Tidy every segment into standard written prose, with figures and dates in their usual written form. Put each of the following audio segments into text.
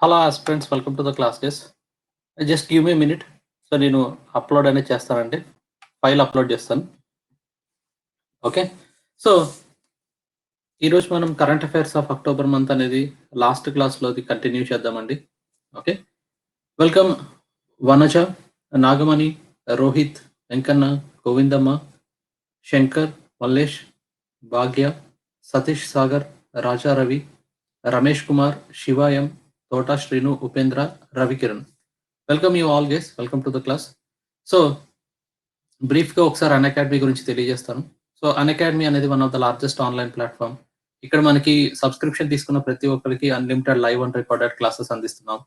Hello aspirants, welcome to the class days. Just give me minute. So నేను upload అనేది చేస్తానండి, file upload చేస్తాను. Okay, so ఈరోజు మనం current affairs of October month అనేది last క్లాస్లోది కంటిన్యూ చేద్దామండి. Okay, welcome Vanaja, Nagamani, Rohit, Venkanna, Govindamma, Shankar, Mallesh, Bhagya, Satish Sagar, Raja Ravi, Ramesh Kumar, Shivayam, Thota Srinu, Upendra, Ravikiran. Welcome you all guys, welcome to the class. So బ్రీఫ్గా ఒకసారి అన్అకాడమీ గురించి తెలియజేస్తాను. సో అన్అకాడమీ అనేది one of the largest online platform. ఇక్కడ మనకి సబ్స్క్రిప్షన్ తీసుకున్న ప్రతి ఒక్కరికి unlimited live and recorded classes అందిస్తున్నాం.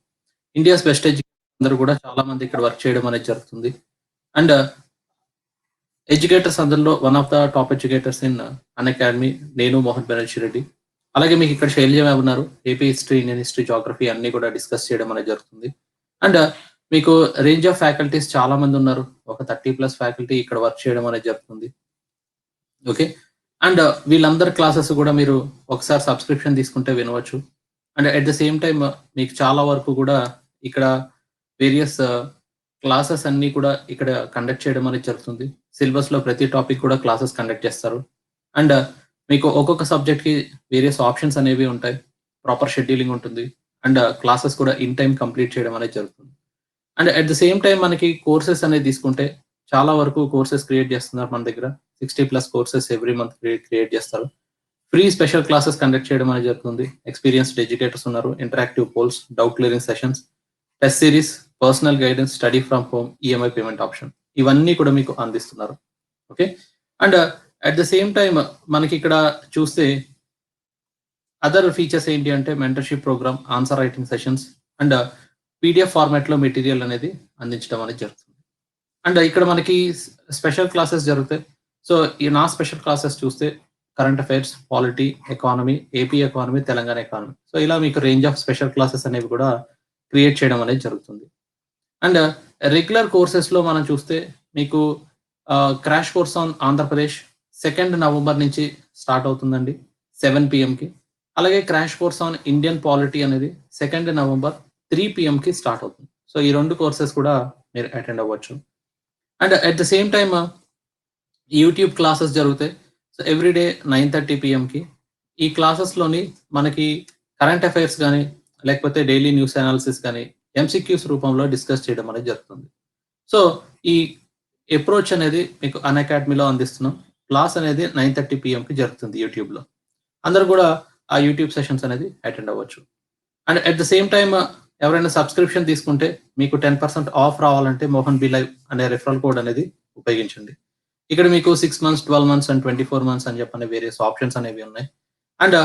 ఇండియాస్ బెస్ట్ ఎడ్యుకేటర్స్ అందరూ కూడా చాలా మంది ఇక్కడ వర్క్ చేయడం అనేది జరుగుతుంది. అండ్ ఎడ్యుకేటర్స్ అందరిలో one of the top educators in Unacademy నేను, మోహన్ బెనర్జీ రెడ్డి. అలాగే మీకు ఇక్కడ శైల్యం ఉన్నారు, AP history, Indian history, geography అన్ని కూడా డిస్కస్ చేయడం అనేది జరుగుతుంది. అండ్ మీకు రేంజ్ ఆఫ్ ఫ్యాకల్టీస్ చాలా మంది ఉన్నారు, ఒక 30+ ఫ్యాకల్టీ ఇక్కడ వర్క్ చేయడం అనేది జరుగుతుంది. ఓకే, అండ్ వీళ్ళందరి క్లాసెస్ కూడా మీరు ఒకసారి సబ్స్క్రిప్షన్ తీసుకుంటే వినవచ్చు. And at the same time మీకు చాలా వరకు కూడా ఇక్కడ వేరియస్ క్లాసెస్ అన్ని కూడా ఇక్కడ కండక్ట్ చేయడం అనేది జరుగుతుంది. సిలబస్ లో ప్రతి టాపిక్ కూడా క్లాసెస్ కండక్ట్ చేస్తారు. అండ్ మీకు ఒక్కొక్క సబ్జెక్ట్ కి వేరియస్ ఆప్షన్స్ అనేవి ఉంటాయి, ప్రాపర్ షెడ్యూలింగ్ ఉంటుంది. అండ్ క్లాసెస్ కూడా ఇన్ టైం కంప్లీట్ చేయడం అనేది జరుగుతుంది. And at the same time మనకి కోర్సెస్ అనేది తీసుకుంటే చాలా వరకు కోర్సెస్ క్రియేట్ చేస్తున్నారు మన దగ్గర. 60+ కోర్సెస్ ఎవ్రీ మంత్ క్రియేట్ చేస్తారు. ఫ్రీ స్పెషల్ క్లాసెస్ కండక్ట్ చేయడం అనేది జరుగుతుంది. ఎక్స్పీరియన్స్డ్ ఎడ్యుకేటర్స్ ఉన్నారు, interactive polls, doubt clearing sessions, test series, personal guidance, study from home, EMI payment option, ఇవన్నీ కూడా మీకు అందిస్తున్నారు. Okay, and at the same time మనకి ఇక్కడ చూస్తే అదర్ ఫీచర్స్ ఏంటి అంటే mentorship programme, answer writing sessions, and PDF format లో మెటీరియల్ అనేది అందించడం అనేది జరుగుతుంది. అండ్ ఇక్కడ మనకి స్పెషల్ క్లాసెస్ జరుగుతాయి. సో ఈ నా స్పెషల్ క్లాసెస్ చూస్తే current affairs, polity, economy, AP economy, Telangana economy, so ఇలా మీకు రేంజ్ ఆఫ్ స్పెషల్ క్లాసెస్ అనేవి కూడా క్రియేట్ చేయడం అనేది జరుగుతుంది. అండ్ రెగ్యులర్ కోర్సెస్ లో మనం చూస్తే మీకు crash course on Andhra Pradesh 2nd November నుంచి స్టార్ట్ అవుతుందండి 7 PM కి. అలాగే crash course on Indian polity అనేది 2nd నవంబర్ 3 PM కి స్టార్ట్ అవుతుంది. సో ఈ 2 కోర్సెస్ కూడా మీరు అటెండ్ అవ్వచ్చు. And at the same time YouTube classes జరుగుతాయి. సో ఎవ్రీడే 9:30 PM కి. ఈ క్లాసెస్ లోని మనకి కరెంట్ అఫైర్స్ కానీ లేకపోతే డైలీ న్యూస్ అనాలిసిస్ కానీ ఎంసీక్యూస్ రూపంలో డిస్కస్ చేయడం అనేది జరుగుతుంది. సో ఈ అప్రోచ్ అనేది మీకు అన్అకాడమీలో అందిస్తున్నాం. క్లాస్ అనేది 9:30 PM కి జరుగుతుంది యూట్యూబ్ లో. అందరూ కూడా ఆ యూట్యూబ్ సెషన్స్ అనేది అటెండ్ అవ్వచ్చు. And at the same time ఎవరైనా సబ్స్క్రిప్షన్ తీసుకుంటే మీకు 10% ఆఫ్ రావాలంటే మోహన్ బి లైవ్ అనే రెఫరల్ కోడ్ అనేది ఉపయోగించండి. ఇక్కడ మీకు 6 months, 12 months అండ్ 24 months అని చెప్పని వేరియస్ ఆప్షన్స్ అనేవి ఉన్నాయి. అండ్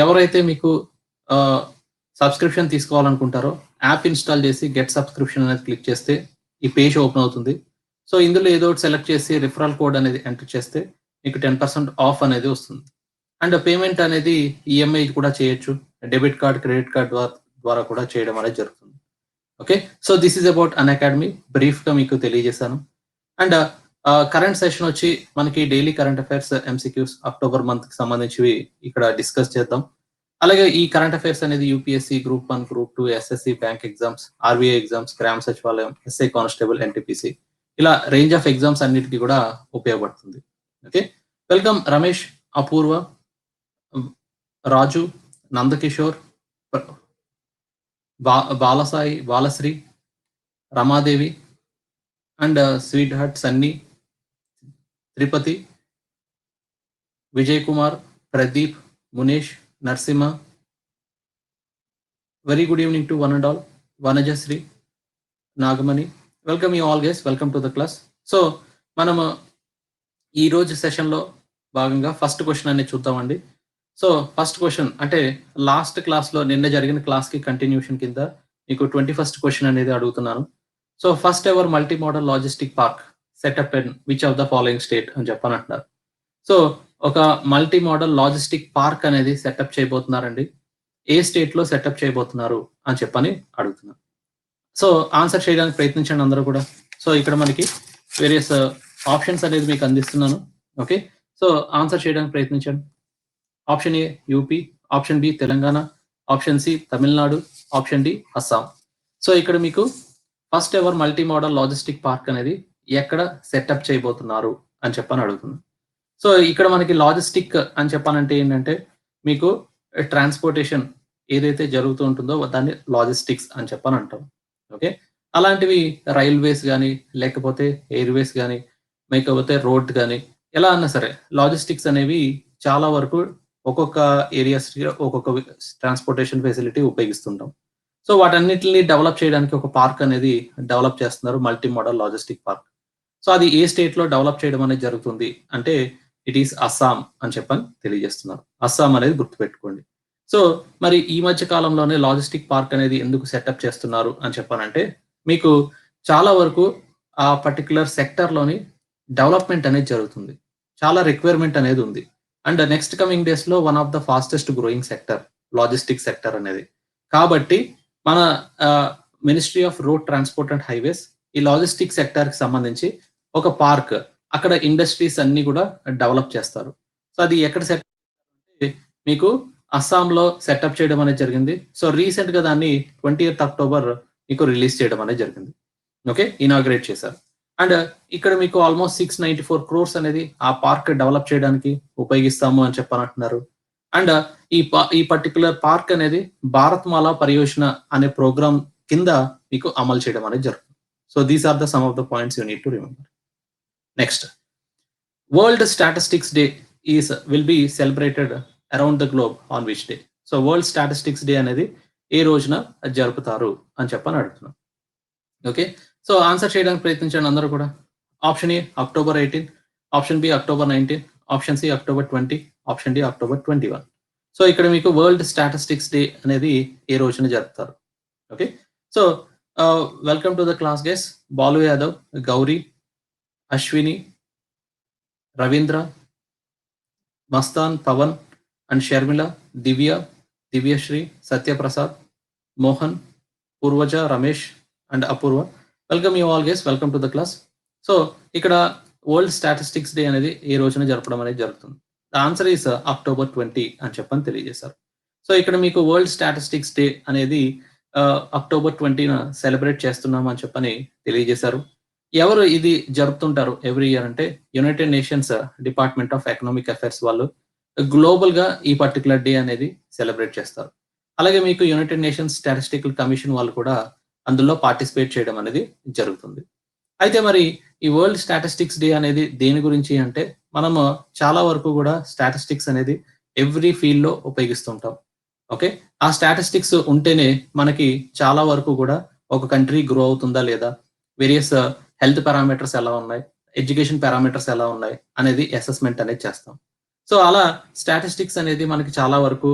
ఎవరైతే మీకు సబ్స్క్రిప్షన్ తీసుకోవాలనుకుంటారో యాప్ ఇన్స్టాల్ చేసి గెట్ సబ్స్క్రిప్షన్ అనేది క్లిక్ చేస్తే ఈ పేజ్ ఓపెన్ అవుతుంది. సో ఇందులో ఏదో ఒకటి సెలెక్ట్ చేసి రిఫరల్ కోడ్ అనేది ఎంటర్ చేస్తే మీకు 10% ఆఫ్ అనేది వస్తుంది. అండ్ పేమెంట్ అనేది ఈఎంఐ కూడా చేయొచ్చు, డెబిట్ కార్డ్, క్రెడిట్ కార్డ్ ద్వారా కూడా చేయడం అనేది జరుగుతుంది. Okay, so this is about Unacademy. Brief గా మీకు తెలియజేశాను. అండ్ కరెంట్ సెషన్ వచ్చి మనకి daily current affairs MCQs October month కి సంబంధించి ఇక్కడ డిస్కస్ చేద్దాం. అలాగే ఈ కరెంట్ అఫైర్స్ అనేది UPSC, Group 1, Group 2, SSC, bank exams, RBI exams, Grama Sachivalayam, SI constable, NTPC, ఇలా రేంజ్ ఆఫ్ ఎగ్జామ్స్ అన్నిటికీ కూడా ఉపయోగపడుతుంది. Okay, welcome Ramesh, Apoorva, Raju, Nandakishore, Balasai, Balasri, Ramadevi, and sweet heart Sunny, Tirupati, Vijay Kumar, Pradeep, Munesh, Narasimha. Very good evening to one and all. Vanajasri, Nagamani, welcome you all guys, welcome to the class. So మనము ఈ రోజు session లో భాగంగా first question అనేది చూద్దామండి. సో ఫస్ట్ క్వశ్చన్ అంటే లాస్ట్ క్లాస్ లో నిన్న జరిగిన క్లాస్ కి కంటిన్యూషన్ కింద మీకు 21st క్వశ్చన్ అనేది అడుగుతున్నాను. So first ever multi modal logistic park setup in which of the following state అని చెప్పని అంటున్నారు. సో ఒక మల్టీ మోడల్ లాజిస్టిక్ పార్క్ అనేది సెటప్ చేయబోతున్నారండి, ఏ స్టేట్ లో సెటప్ చేయబోతున్నారు అని చెప్పని అడుగుతున్నారు. సో ఆన్సర్ చేయడానికి ప్రయత్నించండి అందరూ కూడా. సో ఇక్కడ మనకి వేరియస్ ఆప్షన్స్ అనేది మీకు అందిస్తున్నాను. ఓకే, సో ఆన్సర్ చేయడానికి ప్రయత్నించండి. Option A UP, option B Telangana, option C Tamil Nadu, option D Assam. So ఇక్కడ మీకు first ever multi modal logistic park అనేది ఎక్కడ సెటప్ చేయబోతున్నారు అని చెప్పని అడుగుతుంది. సో ఇక్కడ మనకి లాజిస్టిక్ అని చెప్పాలంటే ఏంటంటే మీకు ట్రాన్స్పోర్టేషన్ ఏదైతే జరుగుతూ ఉంటుందో దాన్ని లాజిస్టిక్స్ అని చెప్పని అంటాం. ఓకే, అలాంటివి రైల్వేస్ కానీ లేకపోతే ఎయిర్వేస్ కానీ లేకపోతే రోడ్ కానీ ఎలా అన్నా సరే లాజిస్టిక్స్ అనేవి చాలా వరకు ఒక్కొక్క ఏరియాస్ ఒక్కొక్క ట్రాన్స్పోర్టేషన్ ఫెసిలిటీ ఉపయోగిస్తుంటాం. సో వాటన్నిటిని డెవలప్ చేయడానికి ఒక పార్క్ అనేది డెవలప్ చేస్తున్నారు, multi modal logistic park. So అది ఏ స్టేట్ లో డెవలప్ చేయడం అనేది జరుగుతుంది అంటే ఇట్ ఈస్ అస్సాం అని చెప్పని తెలియజేస్తున్నారు. అస్సాం అనేది గుర్తుపెట్టుకోండి. సో మరి ఈ మధ్య కాలంలోనే లాజిస్టిక్ పార్క్ అనేది ఎందుకు సెటప్ చేస్తున్నారు అని చెప్పానంటే మీకు చాలా వరకు ఆ పర్టికులర్ సెక్టర్ లోని డెవలప్మెంట్ అనేది జరుగుతుంది, చాలా రిక్వైర్మెంట్ అనేది ఉంది. అండ్ నెక్స్ట్ కమింగ్ డేస్ లో one of the fastest growing sector logistic sector అనేది. కాబట్టి మన ministry of road transport and highways ఈ లాజిస్టిక్ సెక్టర్ కి సంబంధించి ఒక పార్క్, అక్కడ ఇండస్ట్రీస్ అన్ని కూడా డెవలప్ చేస్తారు. సో అది ఎక్కడ సెట్ మీకు అస్సాంలో సెటప్ చేయడం అనేది జరిగింది. సో రీసెంట్ గా దాన్ని 20th అక్టోబర్ మీకు రిలీజ్ చేయడం అనేది జరిగింది. ఓకే, ఇనాగ్రేట్ చేశారు. అండ్ ఇక్కడ మీకు ఆల్మోస్ట్ 694 crores అనేది ఆ పార్క్ డెవలప్ చేయడానికి ఉపయోగిస్తాము అని చెప్పనంటున్నారు. అండ్ ఈ పర్టికులర్ పార్క్ అనేది భారత్ మాలా పరియోజన అనే ప్రోగ్రామ్ కింద మీకు అమలు చేయడం అనేది జరుగుతుంది. So these are the some of the points you need to remember. Next, world statistics day will be celebrated around the globe on which day? So world statistics day అనేది ఏ రోజున జరుపుతారు అని చెప్పని అడుగుతున్నాం. ఓకే, సో ఆన్సర్ చేయడానికి ప్రయత్నించండి అందరూ కూడా. Option A October 18, option B October 19, option C October 20, option D October 21. So ఇక్కడ మీకు వరల్డ్ స్టాటిస్టిక్స్ డే అనేది ఏ రోజున జరుపుతారు. Okay, so welcome to the class guys. Balu Yadav, Gauri, Ashwini, Ravindra, Mastan, Pavan and Sharmila, Divya, Divyasri, Satyaprasad, Mohan, Purvaja, Ramesh and Apoorva. Welcome you all guys, welcome to the class. So ఇక్కడ world statistics day అనేది ఏ రోజున జరపడం అనేది జరుగుతుంది. ద ఆన్సర్ ఈస్ October 20 అని చెప్పని తెలియజేశారు. సో ఇక్కడ మీకు వరల్డ్ స్టాటిస్టిక్స్ డే అనేది October 20న సెలబ్రేట్ చేస్తున్నాం అని చెప్పని తెలియజేశారు. ఎవరు ఇది జరుపుతుంటారు ఎవ్రీ ఇయర్ అంటే United nations department of economic affairs వాళ్ళు గ్లోబల్ గా ఈ పర్టికులర్ డే అనేది సెలబ్రేట్ చేస్తారు. అలాగే మీకు యునైటెడ్ నేషన్స్ స్టాటిస్టికల్ కమిషన్ వాళ్ళు కూడా అందులో పార్టిసిపేట్ చేయడం అనేది జరుగుతుంది. అయితే మరి ఈ వరల్డ్ స్టాటిస్టిక్స్ డే అనేది దేని గురించి అంటే మనము చాలా వరకు కూడా స్టాటిస్టిక్స్ అనేది ఎవ్రీ ఫీల్డ్ లో ఉపయోగిస్తుంటాం. ఓకే, ఆ స్టాటిస్టిక్స్ ఉంటేనే మనకి చాలా వరకు కూడా ఒక కంట్రీ గ్రో అవుతుందా లేదా, వేరియస్ హెల్త్ పారామీటర్స్ ఎలా ఉన్నాయి, ఎడ్యుకేషన్ పారామీటర్స్ ఎలా ఉన్నాయి అనేది అసెస్మెంట్ అనేది చేస్తాం. సో అలా స్టాటిస్టిక్స్ అనేది మనకి చాలా వరకు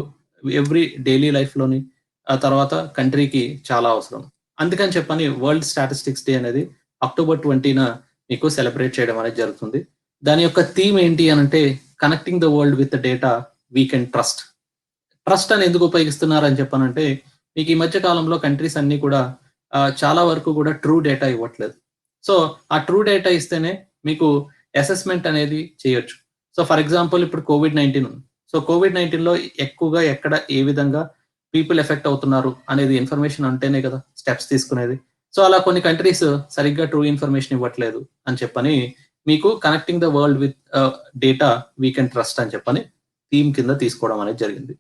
ఎవ్రీ డైలీ లైఫ్ లోని ఆ తర్వాత కంట్రీకి చాలా అవసరం. అందుకని చెప్పని వరల్డ్ స్టాటిస్టిక్స్ డే అనేది October 20న మీకు సెలబ్రేట్ చేయడం అనేది జరుగుతుంది. దాని యొక్క థీమ్ ఏంటి అని అంటే connecting the world with data we can trust. Trust అని ఎందుకు ఉపయోగిస్తున్నారు అని చెప్పానంటే మీకు ఈ మధ్య కాలంలో కంట్రీస్ అన్ని కూడా చాలా వరకు కూడా ట్రూ డేటా ఇవ్వట్లేదు. సో ఆ ట్రూ డేటా ఇస్తేనే మీకు అసెస్మెంట్ అనేది చేయొచ్చు. సో ఫర్ ఎగ్జాంపుల్ ఇప్పుడు COVID-19 ఉంది. సో COVID-19 లో ఎక్కువగా ఎక్కడ ఏ విధంగా పీపుల్ ఎఫెక్ట్ అవుతున్నారు అనేది ఇన్ఫర్మేషన్ ఉంటేనే కదా స్టెప్స్ తీసుకునేది. సో అలా కొన్ని కంట్రీస్ సరిగ్గా ట్రూ ఇన్ఫర్మేషన్ ఇవ్వట్లేదు అని చెప్పని మీకు connecting the world with data we can trust అని చెప్పని థీమ్ కింద తీసుకోవడం అనేది జరిగింది.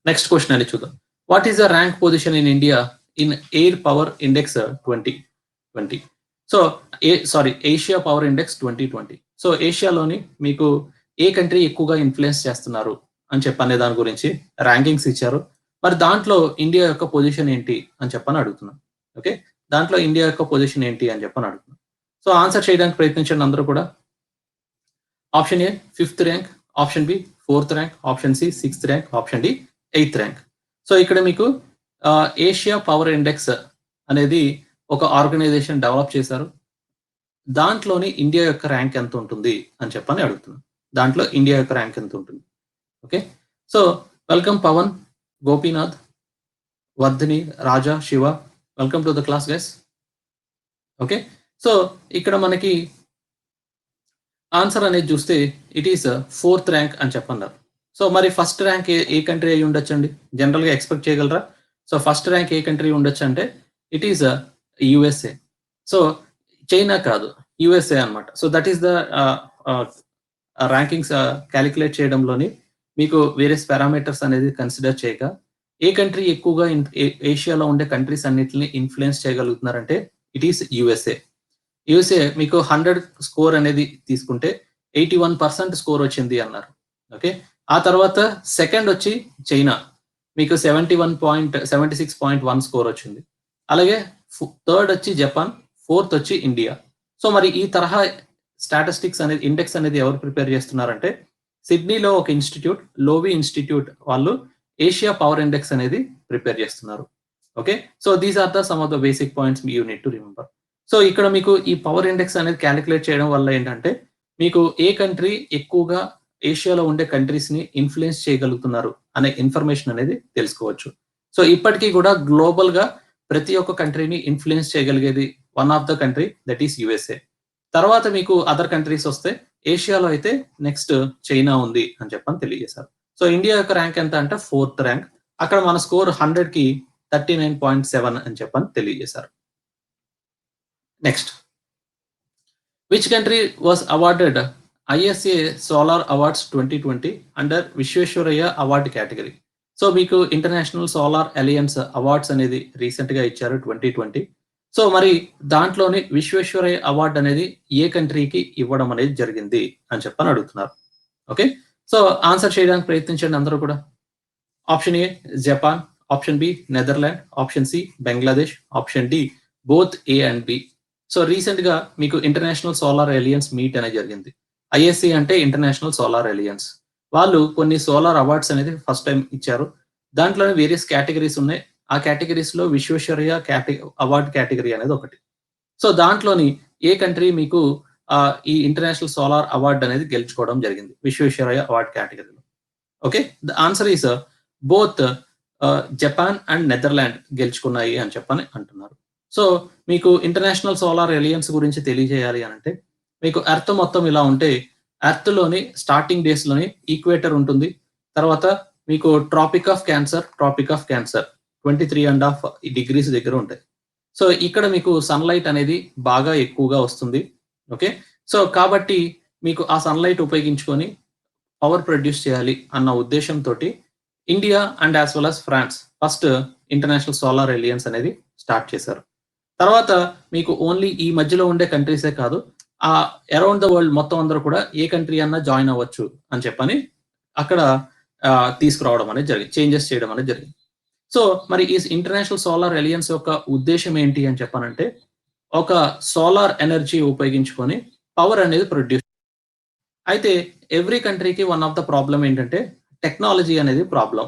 నెక్స్ట్ క్వశ్చన్ అని చూద్దాం. What is the rank position in India in air power index 2020? So Asia power index 2020. So ఏషియాలోని మీకు ఏ కంట్రీ ఎక్కువగా ఇన్ఫ్లుయెన్స్ చేస్తున్నారు అని చెప్పనే దాని గురించి ర్యాంకింగ్స్ ఇచ్చారు. మరి దాంట్లో ఇండియా యొక్క పొజిషన్ ఏంటి అని చెప్పని అడుగుతున్నాను. ఓకే, దాంట్లో ఇండియా యొక్క పొజిషన్ ఏంటి అని చెప్పని అడుగుతున్నాను. సో ఆన్సర్ చేయడానికి ప్రయత్నించండి అందరూ కూడా. Option A 5th rank, option B 4th rank, option C 6th rank, option D 8th rank. So ఇక్కడ మీకు ఏషియా పవర్ ఇండెక్స్ అనేది ఒక ఆర్గనైజేషన్ డెవలప్ చేశారు. దాంట్లోని ఇండియా యొక్క ర్యాంక్ ఎంత ఉంటుంది అని చెప్పని అడుగుతున్నాను. దాంట్లో ఇండియా యొక్క ర్యాంక్ ఎంత ఉంటుంది? Okay, so welcome Pavan, Gopinath, Vardhini, Raja, Shiva, welcome to the class guys. Okay, so ఇక్కడ మనకి ఆన్సర్ అనేది చూస్తే ఇట్ ఈస్ 4th ర్యాంక్ అని చెప్పన్నారు. సో మరి ఫస్ట్ ర్యాంక్ ఏ కంట్రీ అయి ఉండొచ్చండి? జనరల్ గా ఎక్స్పెక్ట్ చేయగలరా? సో ఫస్ట్ ర్యాంక్ ఏ కంట్రీ ఉండొచ్చు అంటే it is USA. So China కాదు, యుఎస్ఏ అన్నమాట. So that is the rankings calculate చేయడంలోని మీకు వేరియస్ పారామీటర్స్ అనేది కన్సిడర్ చేయగా ఏ కంట్రీ ఎక్కువగా ఏషియాలో ఉండే కంట్రీస్ అన్నిటిని ఇన్ఫ్లుయెన్స్ చేయగలుగుతున్నారంటే ఇట్ ఈస్ యుఎస్ఏ. యుఎస్ఏ మీకు 100 స్కోర్ అనేది తీసుకుంటే 81% స్కోర్ వచ్చింది అన్నారు. ఓకే. ఆ తర్వాత సెకండ్ వచ్చి చైనా, మీకు 76.1 స్కోర్ వచ్చింది. అలాగే థర్డ్ వచ్చి జపాన్, ఫోర్త్ వచ్చి ఇండియా. సో మరి ఈ తరహా స్టాటిస్టిక్స్ అనేది ఇండెక్స్ అనేది ఎవరు ప్రిపేర్ చేస్తున్నారంటే సిడ్నీలో ఒక ఇన్స్టిట్యూట్, లోవి ఇన్స్టిట్యూట్ వాళ్ళు ఏషియా పవర్ ఇండెక్స్ అనేది ప్రిపేర్ చేస్తున్నారు. Okay. So these are the some of the basic points you need to remember. So ఇక్కడ మీకు ఈ పవర్ ఇండెక్స్ అనేది క్యాలిక్యులేట్ చేయడం వల్ల ఏంటంటే మీకు ఏ కంట్రీ ఎక్కువగా ఏషియాలో ఉండే కంట్రీస్ ని ఇన్ఫ్లుయెన్స్ చేయగలుగుతున్నారు అనే ఇన్ఫర్మేషన్ అనేది తెలుసుకోవచ్చు. సో ఇప్పటికీ కూడా గ్లోబల్ గా ప్రతి ఒక్క కంట్రీని ఇన్ఫ్లుయెన్స్ చేయగలిగేది one of the country that is USA. తర్వాత మీకు అదర్ కంట్రీస్ వస్తే ఏషియాలో అయితే నెక్స్ట్ చైనా ఉంది అని చెప్పని తెలియజేశారు. సో ఇండియా యొక్క ర్యాంక్ ఎంత అంటే 4th ర్యాంక్. అక్కడ మన స్కోర్ 100కి 39.7 అని చెప్పని తెలియజేశారు. Next, which country was awarded ISA solar awards 2020 under Visvesvaraya award category. So మీకు ఇంటర్నేషనల్ సోలార్ అలయన్స్ అవార్డ్స్ అనేది రీసెంట్ గా ఇచ్చారు 2020. సో మరి దాంట్లోని విశ్వేశ్వరయ్య అవార్డ్ అనేది ఏ కంట్రీకి ఇవ్వడం అనేది జరిగింది అని చెప్పని అడుగుతున్నారు. ఓకే. సో ఆన్సర్ చేయడానికి ప్రయత్నించండి అందరూ కూడా. Option A Japan, option B Netherland, option C Bangladesh, option D both A and B. So recent గా మీకు ఇంటర్నేషనల్ సోలార్ అలయన్స్ మీట్ అనేది జరిగింది. ISA అంటే ఇంటర్నేషనల్ సోలార్ అలయన్స్. వాళ్ళు కొన్ని సోలార్ అవార్డ్స్ అనేది ఫస్ట్ టైం ఇచ్చారు. దాంట్లోనే వేరియస్ కేటగిరీస్ ఉన్నాయి. ఆ కేటగిరీస్ లో విశ్వేశ్వరయ్య అవార్డ్ కేటగిరీ అనేది ఒకటి. సో దాంట్లోని ఏ కంట్రీ మీకు ఈ ఇంటర్నేషనల్ సోలార్ అవార్డ్ అనేది గెలుచుకోవడం జరిగింది విశ్వేశ్వరయ్య అవార్డ్ కేటగిరీలో. Okay. The answer is both Japan and Netherland గెలుచుకున్నాయి అని చెప్పని అంటున్నారు. సో మీకు ఇంటర్నేషనల్ సోలార్ అలయన్స్ గురించి తెలియజేయాలి అని అంటే మీకు ఎర్త్ మొత్తం ఇలా ఉంటే ఎర్త్ లోని స్టార్టింగ్ డేస్ లోని ఈక్వేటర్ ఉంటుంది. తర్వాత మీకు ట్రాపిక్ ఆఫ్ క్యాన్సర్ 23.5 degrees దగ్గర ఉంటాయి. సో ఇక్కడ మీకు సన్లైట్ అనేది బాగా ఎక్కువగా వస్తుంది. ఓకే. సో కాబట్టి మీకు ఆ సన్లైట్ ఉపయోగించుకొని పవర్ ప్రొడ్యూస్ చేయాలి అన్న ఉద్దేశంతో India and as well as France first international solar alliance అనేది స్టార్ట్ చేశారు. తర్వాత మీకు ఓన్లీ ఈ మధ్యలో ఉండే కంట్రీసే కాదు, అరౌండ్ ద వరల్డ్ మొత్తం అందరూ కూడా ఏ కంట్రీ అన్నా జాయిన్ అవ్వచ్చు అని చెప్పని అక్కడ తీసుకురావడం అనేది జరిగింది, చేంజెస్ చేయడం అనేది జరిగింది. సో మరి ఈ ఇంటర్నేషనల్ సోలార్ అలయన్స్ యొక్క ఉద్దేశం ఏంటి అని చెప్పానంటే ఒక సోలార్ ఎనర్జీ ఉపయోగించుకొని పవర్ అనేది ప్రొడ్యూస్. అయితే ఎవ్రీ కంట్రీకి వన్ ఆఫ్ ద ప్రాబ్లం ఏంటంటే టెక్నాలజీ అనేది ప్రాబ్లం.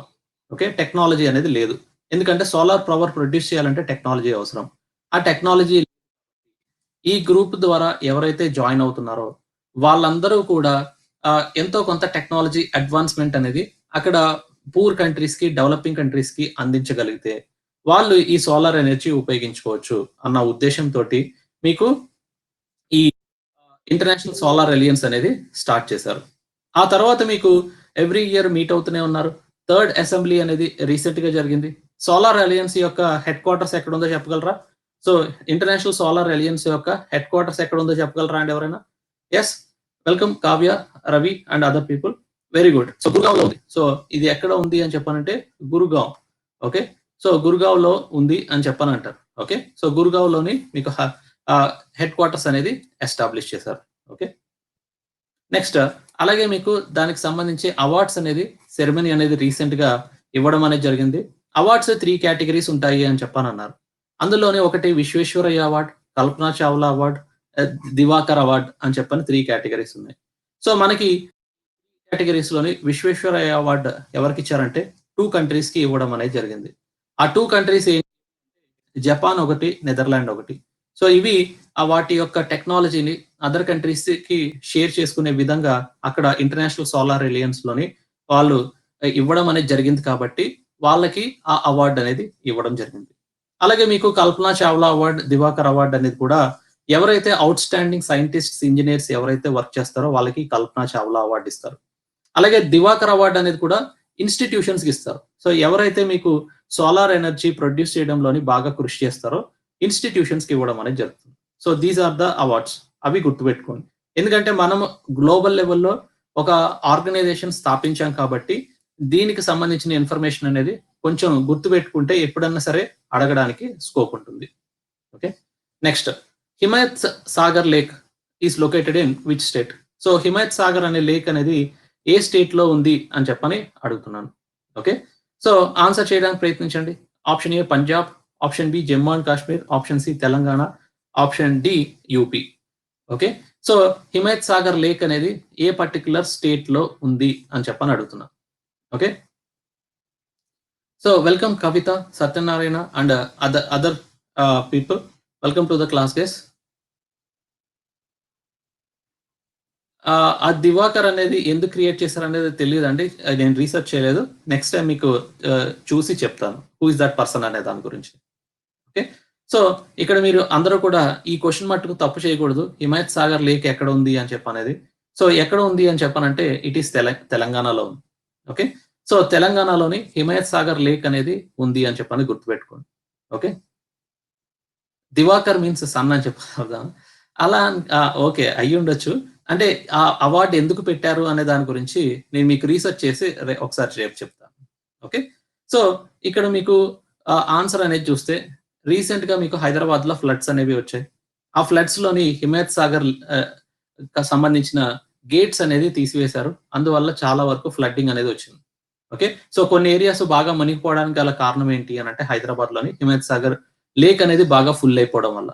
ఓకే. టెక్నాలజీ అనేది లేదు. ఎందుకంటే సోలార్ పవర్ ప్రొడ్యూస్ చేయాలంటే టెక్నాలజీ అవసరం. ఆ టెక్నాలజీ ఈ గ్రూప్ ద్వారా ఎవరైతే జాయిన్ అవుతున్నారో వాళ్ళందరూ కూడా ఎంతో కొంత టెక్నాలజీ అడ్వాన్స్మెంట్ అనేది అక్కడ పూర్ కంట్రీస్ కి, డెవలపింగ్ కంట్రీస్ కి అందించగలిగితే వాళ్ళు ఈ సోలార్ ఎనర్జీ ఉపయోగించుకోవచ్చు అన్న ఉద్దేశంతో మీకు ఈ ఇంటర్నేషనల్ సోలార్ అలయన్స్ అనేది స్టార్ట్ చేశారు. ఆ తర్వాత మీకు ఎవ్రీ ఇయర్ మీట్ అవుతూనే ఉన్నారు. 3rd అసెంబ్లీ అనేది రీసెంట్ గా జరిగింది. సోలార్ అలయన్స్ యొక్క హెడ్ క్వార్టర్స్ ఎక్కడ ఉందో చెప్పగలరా? సో ఇంటర్నేషనల్ సోలార్ అలయన్స్ యొక్క హెడ్ క్వార్టర్స్ ఎక్కడ ఉందో చెప్పగలరా అండి ఎవరైనా? Yes, welcome Kavya, Ravi and other people. Very good. So Gurgaon లో ఉంది. సో ఇది ఎక్కడ ఉంది అని చెప్పానంటే గురుగావ్. ఓకే. సో గురుగావ్ లో ఉంది అని చెప్పని అంటారు. ఓకే. సో గురుగావ్ లోని మీకు హెడ్ క్వార్టర్స్ అనేది ఎస్టాబ్లిష్ చేశారు. ఓకే. నెక్స్ట్, అలాగే మీకు దానికి సంబంధించి అవార్డ్స్ అనేది సెరమనీ అనేది రీసెంట్ గా ఇవ్వడం అనేది జరిగింది. అవార్డ్స్ 3 కేటగిరీస్ ఉంటాయి అని చెప్పానన్నారు. అందులోనే ఒకటి Visvesvaraya award, Kalpana Chawla award, Diwakar award అని చెప్పని 3 కేటగిరీస్ ఉన్నాయి. సో మనకి కేటగిరీస్ లోని విశ్వేశ్వరయ్య అవార్డ్ ఎవరికి ఇచ్చారంటే 2 కంట్రీస్ కి ఇవ్వడం అనేది జరిగింది. ఆ 2 కంట్రీస్ జపాన్ ఒకటి, నెదర్లాండ్ ఒకటి. సో ఇవి వాటి యొక్క టెక్నాలజీని అదర్ కంట్రీస్ కి షేర్ చేసుకునే విధంగా అక్కడ ఇంటర్నేషనల్ సోలార్ అలయన్స్ లోని వాళ్ళు ఇవ్వడం అనేది జరిగింది కాబట్టి వాళ్ళకి ఆ అవార్డు అనేది ఇవ్వడం జరిగింది. అలాగే మీకు కల్పనా చావ్లా అవార్డ్, దివాకర్ అవార్డ్ అనేది కూడా ఎవరైతే అవుట్ స్టాండింగ్ సైంటిస్ట్స్, ఇంజనీర్స్ ఎవరైతే వర్క్ చేస్తారో వాళ్ళకి కల్పనా చావ్లా అవార్డు ఇస్తారు. అలాగే దివాకర్ అవార్డ్ అనేది కూడా ఇన్స్టిట్యూషన్స్ కి ఇస్తారు. సో ఎవరైతే మీకు సోలార్ ఎనర్జీ ప్రొడ్యూస్ చేయడంలోని బాగా కృషి చేస్తారో ఇన్స్టిట్యూషన్స్‌కి ఇవ్వడం అనేది జరుగుతుంది. So these are the awards. అవి గుర్తుపెట్టుకోండి. ఎందుకంటే మనం గ్లోబల్ లెవెల్‌లో ఒక ఆర్గనైజేషన్ స్థాపించాం కాబట్టి దీనికి సంబంధించిన ఇన్ఫర్మేషన్ అనేది కొంచెం గుర్తుపెట్టుకుంటే ఎప్పుడన్నా సరే అడగడానికి స్కోప్ ఉంటుంది. Okay. Next Himayat Sagar lake is located in which state? So Himayat Sagar అనే లేక్ అనేది ఏ స్టేట్ లో ఉంది అని చెప్పని అడుగుతున్నాను. ఓకే. సో ఆన్సర్ చేయడానికి ప్రయత్నించండి. Option A Punjab, option B Jammu and Kashmir, option C Telangana, option D UP. Okay. So Himayat Sagar lake అనేది ఏ పర్టికులర్ స్టేట్ లో ఉంది అని చెప్పని అడుగుతున్నా. Okay. So welcome Kavitha, Satyanarayana and other people. Welcome to the class guys. ఆ దివాకర్ అనేది ఎందుకు క్రియేట్ చేశారనేది తెలియదండి. నేను రీసెర్చ్ చేయలేదు. నెక్స్ట్ టైం మీకు చూసి చెప్తాను. హూ ఇస్ దట్ పర్సన్ అనే దాని గురించి. ఓకే. సో ఇక్కడ మీరు అందరూ కూడా ఈ క్వెషన్ మట్టుకు తప్పు చేయకూడదు. హిమాయత్ సాగర్ లేక్ ఎక్కడ ఉంది అని చెప్పనేది. సో ఎక్కడ ఉంది అని చెప్పనంటే ఇట్ ఈస్ తెలంగాణలో ఉంది. ఓకే. సో తెలంగాణలోని హిమాయత్ సాగర్ లేక్ అనేది ఉంది అని చెప్పని గుర్తుపెట్టుకోండి. ఓకే. దివాకర్ మీన్స్ సన్ అని చెప్పగలుగుతాం. అలా ఓకే. అయ్యుండొచ్చు. అంటే ఆ అవార్డ్ ఎందుకు పెట్టారు అనే దాని గురించి నేను మీకు రీసెర్చ్ చేసి ఒకసారి రేపు చెప్తాను. ఓకే. సో ఇక్కడ మీకు ఆన్సర్ అనేది చూస్తే రీసెంట్‌గా మీకు హైదరాబాద్‌లో ఫ్లడ్స్ అనేవి వచ్చాయి. ఆ ఫ్లడ్స్‌లోని హిమాయత్ సాగర్ సంబంధించిన గేట్స్ అనేది తీసివేశారు. అందువల్ల చాలా వరకు ఫ్లడ్డింగ్ అనేది వచ్చింది. ఓకే. సో కొన్ని ఏరియాస్ బాగా మునిగిపోవడానికి గల కారణం ఏంటి అనంటే హైదరాబాద్‌లోని హిమాయత్ సాగర్ లేక్ అనేది బాగా ఫుల్ అయిపోవడం వల్ల.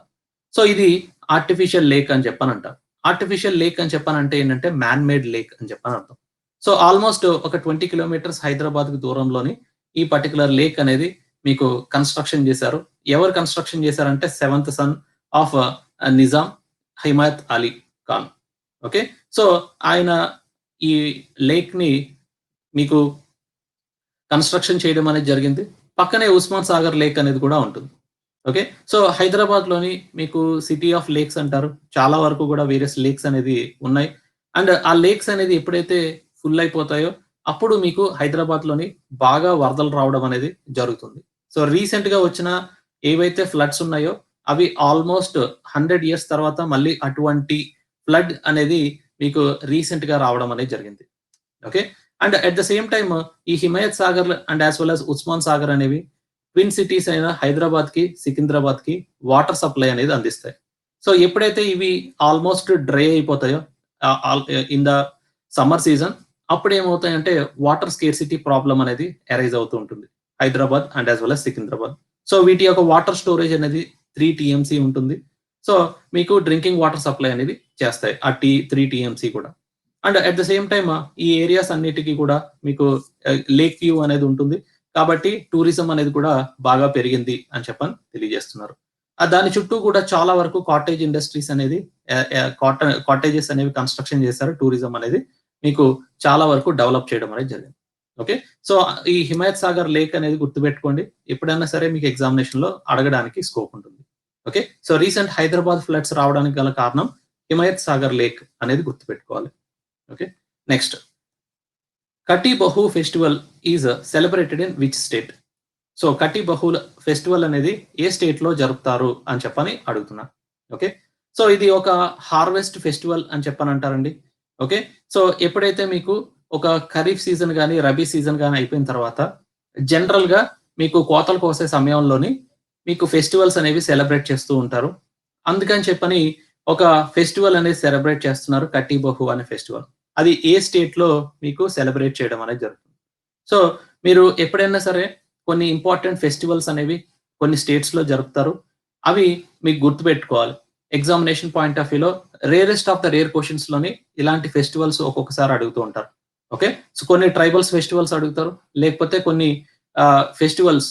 సో ఇది ఆర్టిఫిషియల్ లేక్ అని చెప్పనంటారు. ఆర్టిఫిషియల్ లేక్ అని చెప్పనంటే ఏంటంటే మ్యాన్ మేడ్ లేక్ అని చెప్పని అర్థం. సో ఆల్మోస్ట్ ఒక 20 కిలోమీటర్స్ హైదరాబాద్‌కి దూరంలోని ఈ పర్టిక్యులర్ లేక్ అనేది మీకు కన్‌స్ట్రక్షన్ చేశారు. ఎవరు కన్‌స్ట్రక్షన్ చేశారంటే seventh son of Nizam Himayat Ali Khan. Okay. So ఆయన ఈ లేక్‌ని మీకు కన్‌స్ట్రక్షన్ చేయడం అనేది జరిగింది. పక్కనే ఉస్మాన్ సాగర్ లేక్ అనేది కూడా ఉంటుంది. ఓకే. సో హైదరాబాద్‌లోని మీకు సిటీ ఆఫ్ లేక్స్ అంటారు. చాలా వరకు కూడా వేరియస్ లేక్స్ అనేది ఉన్నాయి. అండ్ ఆ లేక్స్ అనేది ఎప్పుడైతే ఫుల్ అయిపోతాయో అప్పుడు మీకు హైదరాబాద్‌లోని బాగా వరదలు రావడం అనేది జరుగుతుంది. సో రీసెంట్‌గా వచ్చిన ఏవైతే ఫ్లడ్స్ ఉన్నాయో అవి ఆల్మోస్ట్ 100 ఇయర్స్ తర్వాత మళ్ళీ అటువంటి ఫ్లడ్ అనేది మీకు రీసెంట్‌గా రావడం అనేది జరిగింది. Okay. And at the same time ఈ Himayat Sagar and as well as Osman Sagar అనేవి ట్విన్ సిటీస్ అయిన హైదరాబాద్‌కి, సికింద్రాబాద్‌కి వాటర్ సప్లై అనేది అందిస్తాయి. సో ఎప్పుడైతే ఇవి ఆల్మోస్ట్ డ్రై అయిపోతాయో ఇన్ ద సమ్మర్ సీజన్ అప్పుడు ఏమవుతాయంటే వాటర్ స్కేర్సిటీ ప్రాబ్లమ్ అనేది అరైజ్ అవుతూ ఉంటుంది. Hyderabad and as well as Secunderabad. So వీటి యొక్క వాటర్ స్టోరేజ్ అనేది 3 టీఎంసీ ఉంటుంది. సో మీకు డ్రింకింగ్ వాటర్ సప్లై అనేది చేస్తాయి. ఆ 3 టీఎంసీ కూడా. And at the same time ఈ ఏరియాస్ అన్నిటికి కూడా మీకు లేక్ వ్యూ అనేది ఉంటుంది. కాబట్టి టూరిజం అనేది కూడా బాగా పెరిగింది అని చెప్పని తెలియజేస్తున్నారు. దాని చుట్టూ కూడా చాలా వరకు కాటేజ్ ఇండస్ట్రీస్ అనేది కాటేజెస్ అనేవి కన్‌స్ట్రక్షన్ చేశారు. టూరిజం అనేది మీకు చాలా వరకు డెవలప్ చేయడం అనేది జరిగింది. ఓకే. సో ఈ హిమాయత్ సాగర్ లేక్ అనేది గుర్తుపెట్టుకోండి. ఎప్పుడైనా సరే మీకు ఎగ్జామినేషన్‌లో అడగడానికి స్కోప్ ఉంటుంది. Okay. So recent Hyderabad floods రావడానికి గల కారణం హిమాయత్ సాగర్ లేక్ అనేది గుర్తుపెట్టుకోవాలి. ఓకే. నెక్స్ట్ కటి బహు festival is celebrated in which state? So కటి బహుళ ఫెస్టివల్ అనేది ఏ స్టేట్ లో జరుపుతారు అని చెప్పని అడుగుతున్నా. ఓకే. సో ఇది ఒక హార్వెస్ట్ ఫెస్టివల్ అని చెప్పని అంటారండి. ఓకే. సో ఎప్పుడైతే మీకు ఒక ఖరీఫ్ సీజన్ గాని, రబీ సీజన్ గాని అయిపోయిన తర్వాత జనరల్ గా మీకు కోతలు కోసే సమయంలోని మీకు ఫెస్టివల్స్ అనేవి సెలబ్రేట్ చేస్తూ ఉంటారు. అందుకని చెప్పని ఒక ఫెస్టివల్ అనేది సెలబ్రేట్ చేస్తున్నారు. కట్టి బహు అనే ఫెస్టివల్. అది ఏ స్టేట్ లో మీకు సెలబ్రేట్ చేయడం అనేది జరుగుతుంది. సో మీరు ఎప్పుడైనా సరే కొన్ని ఇంపార్టెంట్ ఫెస్టివల్స్ అనేవి కొన్ని స్టేట్స్ లో జరుపుతారు. అవి మీకు గుర్తుపెట్టుకోవాలి. ఎగ్జామినేషన్ పాయింట్ ఆఫ్ వ్యూలో rarest of the rare questions లోని ఇలాంటి ఫెస్టివల్స్ ఒక్కొక్కసారి అడుగుతూ ఉంటారు. ఓకే. సో కొన్ని ట్రైబల్స్ ఫెస్టివల్స్ అడుగుతారు. లేకపోతే కొన్ని ఫెస్టివల్స్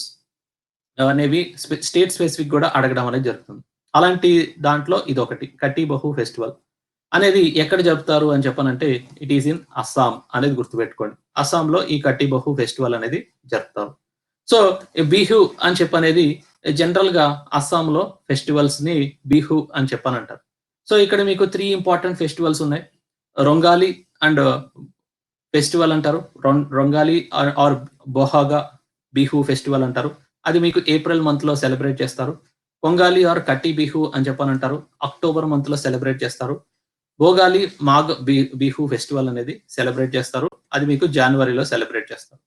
అనేవి స్టేట్ స్పెసిఫిక్ కూడా అడగడం అనేది జరుగుతుంది. అలాంటి దాంట్లో ఇదొకటి. కట్టి బహు ఫెస్టివల్ అనేది ఎక్కడ జరుపుతారు అని చెప్పనంటే ఇట్ ఈస్ ఇన్ అస్సాం అనేది గుర్తుపెట్టుకోండి. అస్సాంలో ఈ కట్టి బహు ఫెస్టివల్ అనేది జరుపుతారు. సో బిహు అని చెప్పనేది జనరల్ గా అస్సాంలో ఫెస్టివల్స్ ని బిహు అని చెప్పనంటారు. సో ఇక్కడ మీకు 3 ఇంపార్టెంట్ ఫెస్టివల్స్ ఉన్నాయి. రొంగాలి అండ్ ఫెస్టివల్ అంటారు. రొంగాలి ఆర్ బొహాగా బిహు ఫెస్టివల్ అంటారు. అది మీకు ఏప్రిల్ మంత్‌లో సెలబ్రేట్ చేస్తారు. కొంగాలి ఆర్ కట్టి బిహు అని చెప్పనంటారు. అక్టోబర్ మంత్‌లో సెలబ్రేట్ చేస్తారు. భోగాలి, బిహు ఫెస్టివల్ అనేది సెలబ్రేట్ చేస్తారు. అది మీకు జాన్వరిలో సెలబ్రేట్ చేస్తారు.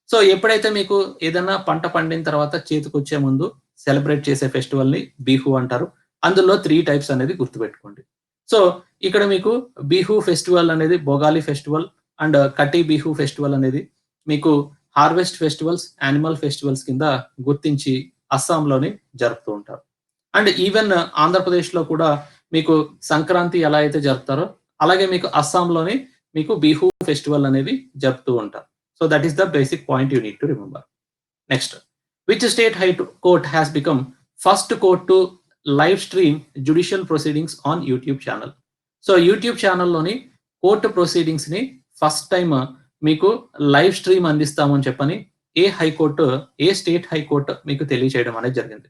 సో, ఎప్పుడైతే మీకు ఏదన్నా పంట పండిన తర్వాత చేతికొచ్చే ముందు సెలబ్రేట్ చేసే ఫెస్టివల్‌ని బిహు అంటారు. అందులో 3 టైప్స్ అనేది గుర్తుపెట్టుకోండి. సో, ఇక్కడ మీకు బిహు ఫెస్టివల్ అనేది భోగాలి ఫెస్టివల్ అండ్ కట్టి బిహు ఫెస్టివల్ అనేది మీకు హార్వెస్ట్ ఫెస్టివల్స్, యానిమల్ ఫెస్టివల్స్ కింద గుర్తించి అస్సాంలోని జరుపుతూ ఉంటారు. అండ్ ఈవెన్ ఆంధ్రప్రదేశ్‌లో కూడా మీకు సంక్రాంతి ఎలా అయితే జరుపుతారో, అలాగే మీకు అస్సాంలోని మీకు బిహు ఫెస్టివల్ అనేవి జరుపుతూ ఉంటారు. So, that is the basic point you need to remember. Next, which state high court has become first court to live stream judicial proceedings on YouTube channel. So, YouTube ఛానల్‌లోని కోర్ట్ ప్రొసీడింగ్స్‌ని first time మీకు live stream అందిస్తామని చెప్పని ఏ state high court మీకు తెలియచేయడం అనేది జరిగింది.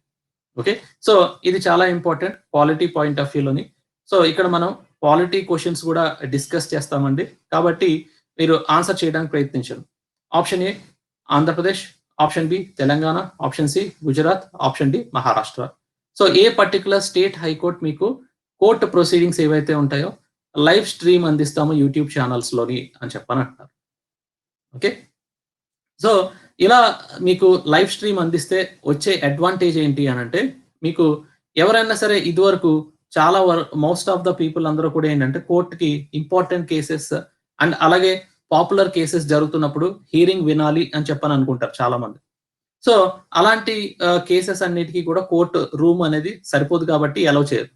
Okay. So, ఇది చాలా ఇంపార్టెంట్ పాలిటీ పాయింట్ ఆఫ్ వ్యూలోని. సో, ఇక్కడ మనం పాలిటీ క్వెషన్స్ గూడా డిస్కస్ చేస్తామండి. కాబట్టి మీరు ఆన్సర్ చేయడానికి ప్రయత్నించండి. Option A Andhra Pradesh, option B Telangana, option C Gujarat, option D Maharashtra. So, ఏ పర్టిక్యులర్ స్టేట్ హైకోర్ట్ మీకు కోర్ట్ ప్రొసీడింగ్స్ ఏవైతే ఉంటాయో లైవ్ స్ట్రీమ్ అందిస్తాము యూట్యూబ్ ఛానల్స్‌లోని అని చెప్పనంటున్నారు. ఓకే. సో, ఇలా మీకు లైవ్ స్ట్రీమ్ అందిస్తే వచ్చే అడ్వాంటేజ్ ఏంటి అనంటే, మీకు ఎవరైనా సరే ఇదివరకు చాలా మోస్ట్ ఆఫ్ ద పీపుల్ అందరూ కూడా ఏంటంటే కోర్ట్‌కి ఇంపార్టెంట్ కేసెస్ అండ్ అలాగే పాపులర్ కేసెస్ జరుగుతున్నప్పుడు హియరింగ్ వినాలి అని చెప్పని అనుకుంటారు చాలామంది. సో, అలాంటి కేసెస్ అన్నిటికి కూడా కోర్ట్ రూమ్ అనేది సరిపోదు కాబట్టి అలౌ చేయరు.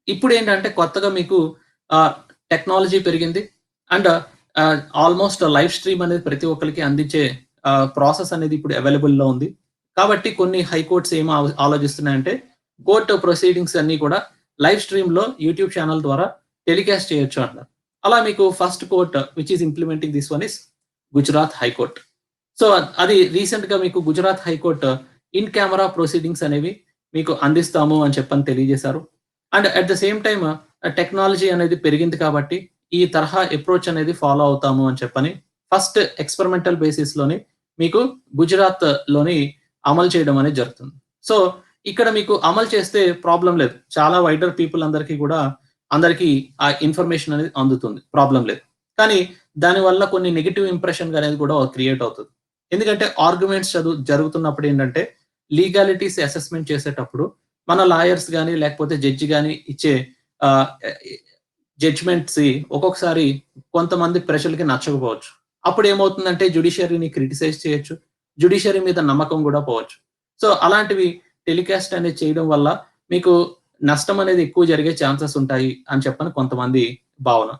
ఇప్పుడేంటంటే కొత్తగా మీకు ఆహ్, టెక్నాలజీ పెరిగింది. అండ్ ఆల్‌మోస్ట్ లైవ్ స్ట్రీమ్ అనేది ప్రతి ఒక్కళ్ళకి అందించే ప్రాసెస్ అనేది ఇప్పుడు అవైలబుల్‌లో ఉంది. కాబట్టి కొన్ని హైకోర్ట్స్ ఏం ఆలోచిస్తున్నాయంటే, కోర్ట్ ప్రొసీడింగ్స్ అన్నీ కూడా లైవ్ స్ట్రీమ్‌లో యూట్యూబ్ ఛానెల్ ద్వారా టెలికాస్ట్ చేయొచ్చు అంటున్నారు. అలా మీకు first court which is implementing this one is Gujarat high court. So, అది రీసెంట్‌గా మీకు Gujarat high court in camera proceedings అనేవి మీకు అందిస్తాము అని చెప్పని తెలియజేశారు. And at the same time technology అనేది పెరిగింది కాబట్టి, ఈ తరహా అప్రోచ్ అనేది ఫాలో అవుతాము అని చెప్పని ఫస్ట్ ఎక్స్‌పెరిమెంటల్ బేసిస్‌లోని మీకు గుజరాత్‌లోని అమలు చేయడం అనేది జరుగుతుంది. సో, ఇక్కడ మీకు అమలు చేస్తే ప్రాబ్లమ్ లేదు. చాలా వైడర్ పీపుల్ అందరికీ ఆ ఇన్ఫర్మేషన్ అనేది అందుతుంది. ప్రాబ్లమ్ లేదు. కానీ దానివల్ల కొన్ని నెగెటివ్ ఇంప్రెషన్ అనేది కూడా క్రియేట్ అవుతది. ఎందుకంటే ఆర్గ్యుమెంట్స్ జరుగుతున్నప్పుడు ఏంటంటే, లీగాలిటీస్ అసెస్‌మెంట్ చేసేటప్పుడు మన లాయర్స్ గాని, లేకపోతే జడ్జి గాని ఇచ్చే ఆహ్, జడ్జ్‌మెంట్స్ ఒక్కొక్కసారి కొంతమంది ప్రజలకి నచ్చకపోవచ్చు. అప్పుడేమవుతుందంటే జ్యుడిషియరీని క్రిటిసైజ్ చేయొచ్చు. జ్యుడిషియరీ మీద నమ్మకం గూడా పోవచ్చు. సో, అలాంటివి టెలికాస్ట్ అనేది చేయడం వల్ల మీకు నష్టం అనేది ఎక్కువ జరిగే ఛాన్సెస్ ఉంటాయి అని చెప్పని కొంతమంది భావన.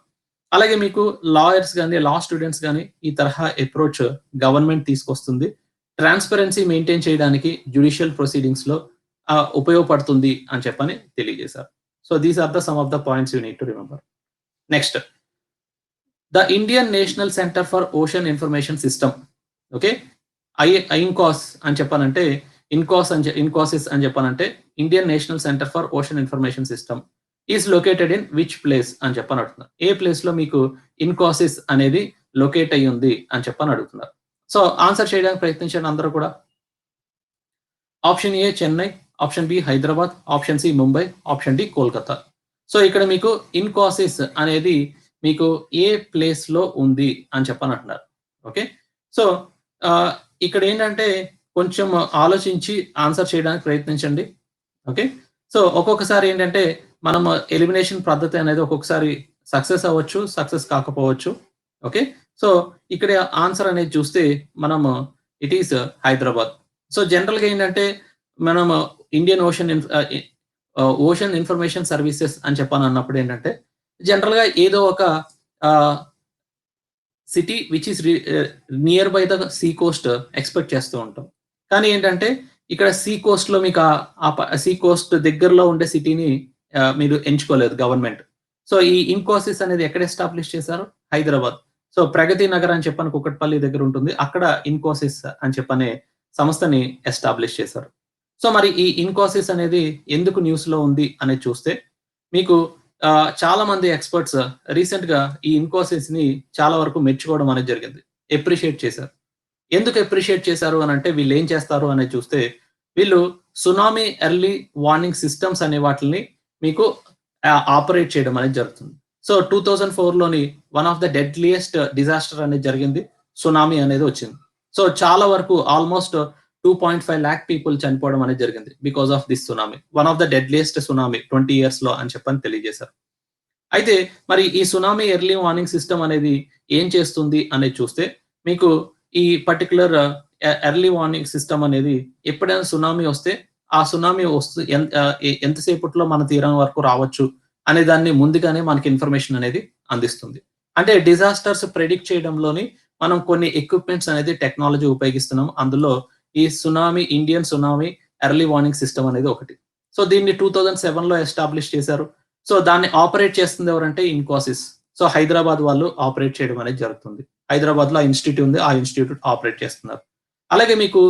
అలాగే మీకు లాయర్స్ గాని, లా స్టూడెంట్స్ గాని ఈ తరహా అప్రోచ్ గవర్నమెంట్ తీసుకొస్తుంది. ట్రాన్స్‌పరెన్సీ మెయింటైన్ చేయడానికి జ్యుడిషియల్ ప్రొసీడింగ్స్‌లో ఉపయోగపడుతుంది అని చెప్పని తెలియజేశారు. So, these are the some of the points you need to remember. Next, the Indian national centre for ocean information system. Okay. I INCOIS అని చెప్పానంటే, ఇన్కాసిస్ అని చెప్పానంటే, Indian national centre for ocean information system is located in which place అని చెప్పని అడుగుతున్నారు. ఏ ప్లేస్‌లో మీకు ఇన్కాసిస్ అనేది లొకేట్ అయ్యుంది అని చెప్పని అడుగుతున్నారు. సో, ఆన్సర్ చేయడానికి ప్రయత్నించండి అందరూ కూడా. Option A Chennai, option B Hyderabad, option C Mumbai, option D Kolkata. So, ఇక్కడ మీకు ఇన్కాసిస్ అనేది మీకు ఏ ప్లేస్‌లో ఉంది అని చెప్పనంటున్నారు. ఓకే. సో, ఆహ్, ఇక్కడేంటంటే కొంచెం ఆలోచించి ఆన్సర్ చేయడానికి ప్రయత్నించండి. ఓకే. సో, ఒక్కొక్కసారి ఏంటంటే మనం ఎలిమినేషన్ పద్ధతి అనేది ఒక్కొక్కసారి సక్సెస్ అవ్వచ్చు, సక్సెస్ కాకపోవచ్చు. ఓకే. సో, ఇక్కడ ఆన్సర్ అనేది చూస్తే మనము ఇట్ ఈస్ హైదరాబాద్. సో, జనరల్‌గా ఏంటంటే మనము ఇండియన్ ఓషన్ ఇన్ఫర్మేషన్ సర్వీసెస్ అని చెప్పనన్నప్పుడు ఏంటంటే జనరల్‌గా ఏదో ఒక ఆహ్, city which is near by the sea coast expect చేస్తూ ఉంటాం. కానీ ఏంటంటే ఇక్కడ సీ కోస్ట్‌లో మీకు సీ కోస్ట్ దగ్గరలో ఉండే సిటీని మీరు ఎంచుకోలేదు గవర్నమెంట్. సో, ఈ ఇన్ఫోసిస్ అనేది ఎక్కడ ఎస్టాబ్లిష్ చేశారు? హైదరాబాద్. సో, ప్రగతి నగర్ అని చెప్పని కూకట్పల్లి దగ్గర ఉంటుంది. అక్కడ ఇన్ఫోసిస్ అని చెప్పనే సంస్థని ఎస్టాబ్లిష్ చేశారు. సో, మరి ఈ ఇన్ఫోసిస్ అనేది ఎందుకు న్యూస్‌లో ఉంది అనేది చూస్తే మీకు చాలా మంది ఎక్స్‌పర్ట్స్ రీసెంట్‌గా ఈ ఇన్ఫోసిస్‌ని చాలా వరకు మెచ్చుకోవడం అనేది జరిగింది. అప్రిషియేట్ చేశారు. ఎందుకు అప్రిషియేట్ చేశారు అని అంటే వీళ్ళు ఏం చేస్తారు అనేది చూస్తే, వీళ్ళు సునామీ ఎర్లీ వార్నింగ్ సిస్టమ్స్ అనే వాటిల్ని మీకు ఆపరేట్ చేయడం అనేది జరుగుతుంది. సో 2004లోని one of the deadliest disaster అనేది జరిగింది. సునామీ అనేది వచ్చింది. సో చాలా వరకు ఆల్మోస్ట్ 2.5 లాక్ పీపుల్ చనిపోవడం అనేది జరిగింది. Because of this tsunami. One of the deadliest tsunami 20 ఇయర్స్‌లో అని చెప్పని తెలియజేశారు. అయితే మరి ఈ సునామీ ఎర్లీ వార్నింగ్ సిస్టమ్ అనేది ఏం చేస్తుంది అనేది చూస్తే, మీకు ఈ పర్టిక్యులర్ ఎర్లీ వార్నింగ్ సిస్టమ్ అనేది ఎప్పుడైనా సునామీ వస్తే, ఆ సునామీ ఎంత సేపట్లో మన తీరం వరకు రావచ్చు అనే దాన్ని ముందుగానే మనకి ఇన్ఫర్మేషన్ అనేది అందిస్తుంది. అంటే డిజాస్టర్స్ ప్రెడిక్ట్ చేయడంలోని మనం కొన్ని ఎక్విప్‌మెంట్స్ అనేది టెక్నాలజీ ఉపయోగిస్తున్నాం. అందులో ఈ Indian tsunami early warning system అనేది ఒకటి. సో దీన్ని 2007లో ఎస్టాబ్లిష్ చేశారు. సో దాన్ని ఆపరేట్ చేస్తుంది ఎవరంటే ఇన్ఫోసిస్. సో హైదరాబాద్ వాళ్ళు ఆపరేట్ చేయడం అనేది జరుగుతుంది. హైదరాబాద్‌లో ఆ ఇన్‌స్టిట్యూట్ ఉంది. ఆ ఇన్‌స్టిట్యూట్ ఆపరేట్ చేస్తున్నారు. అలాగే మీకు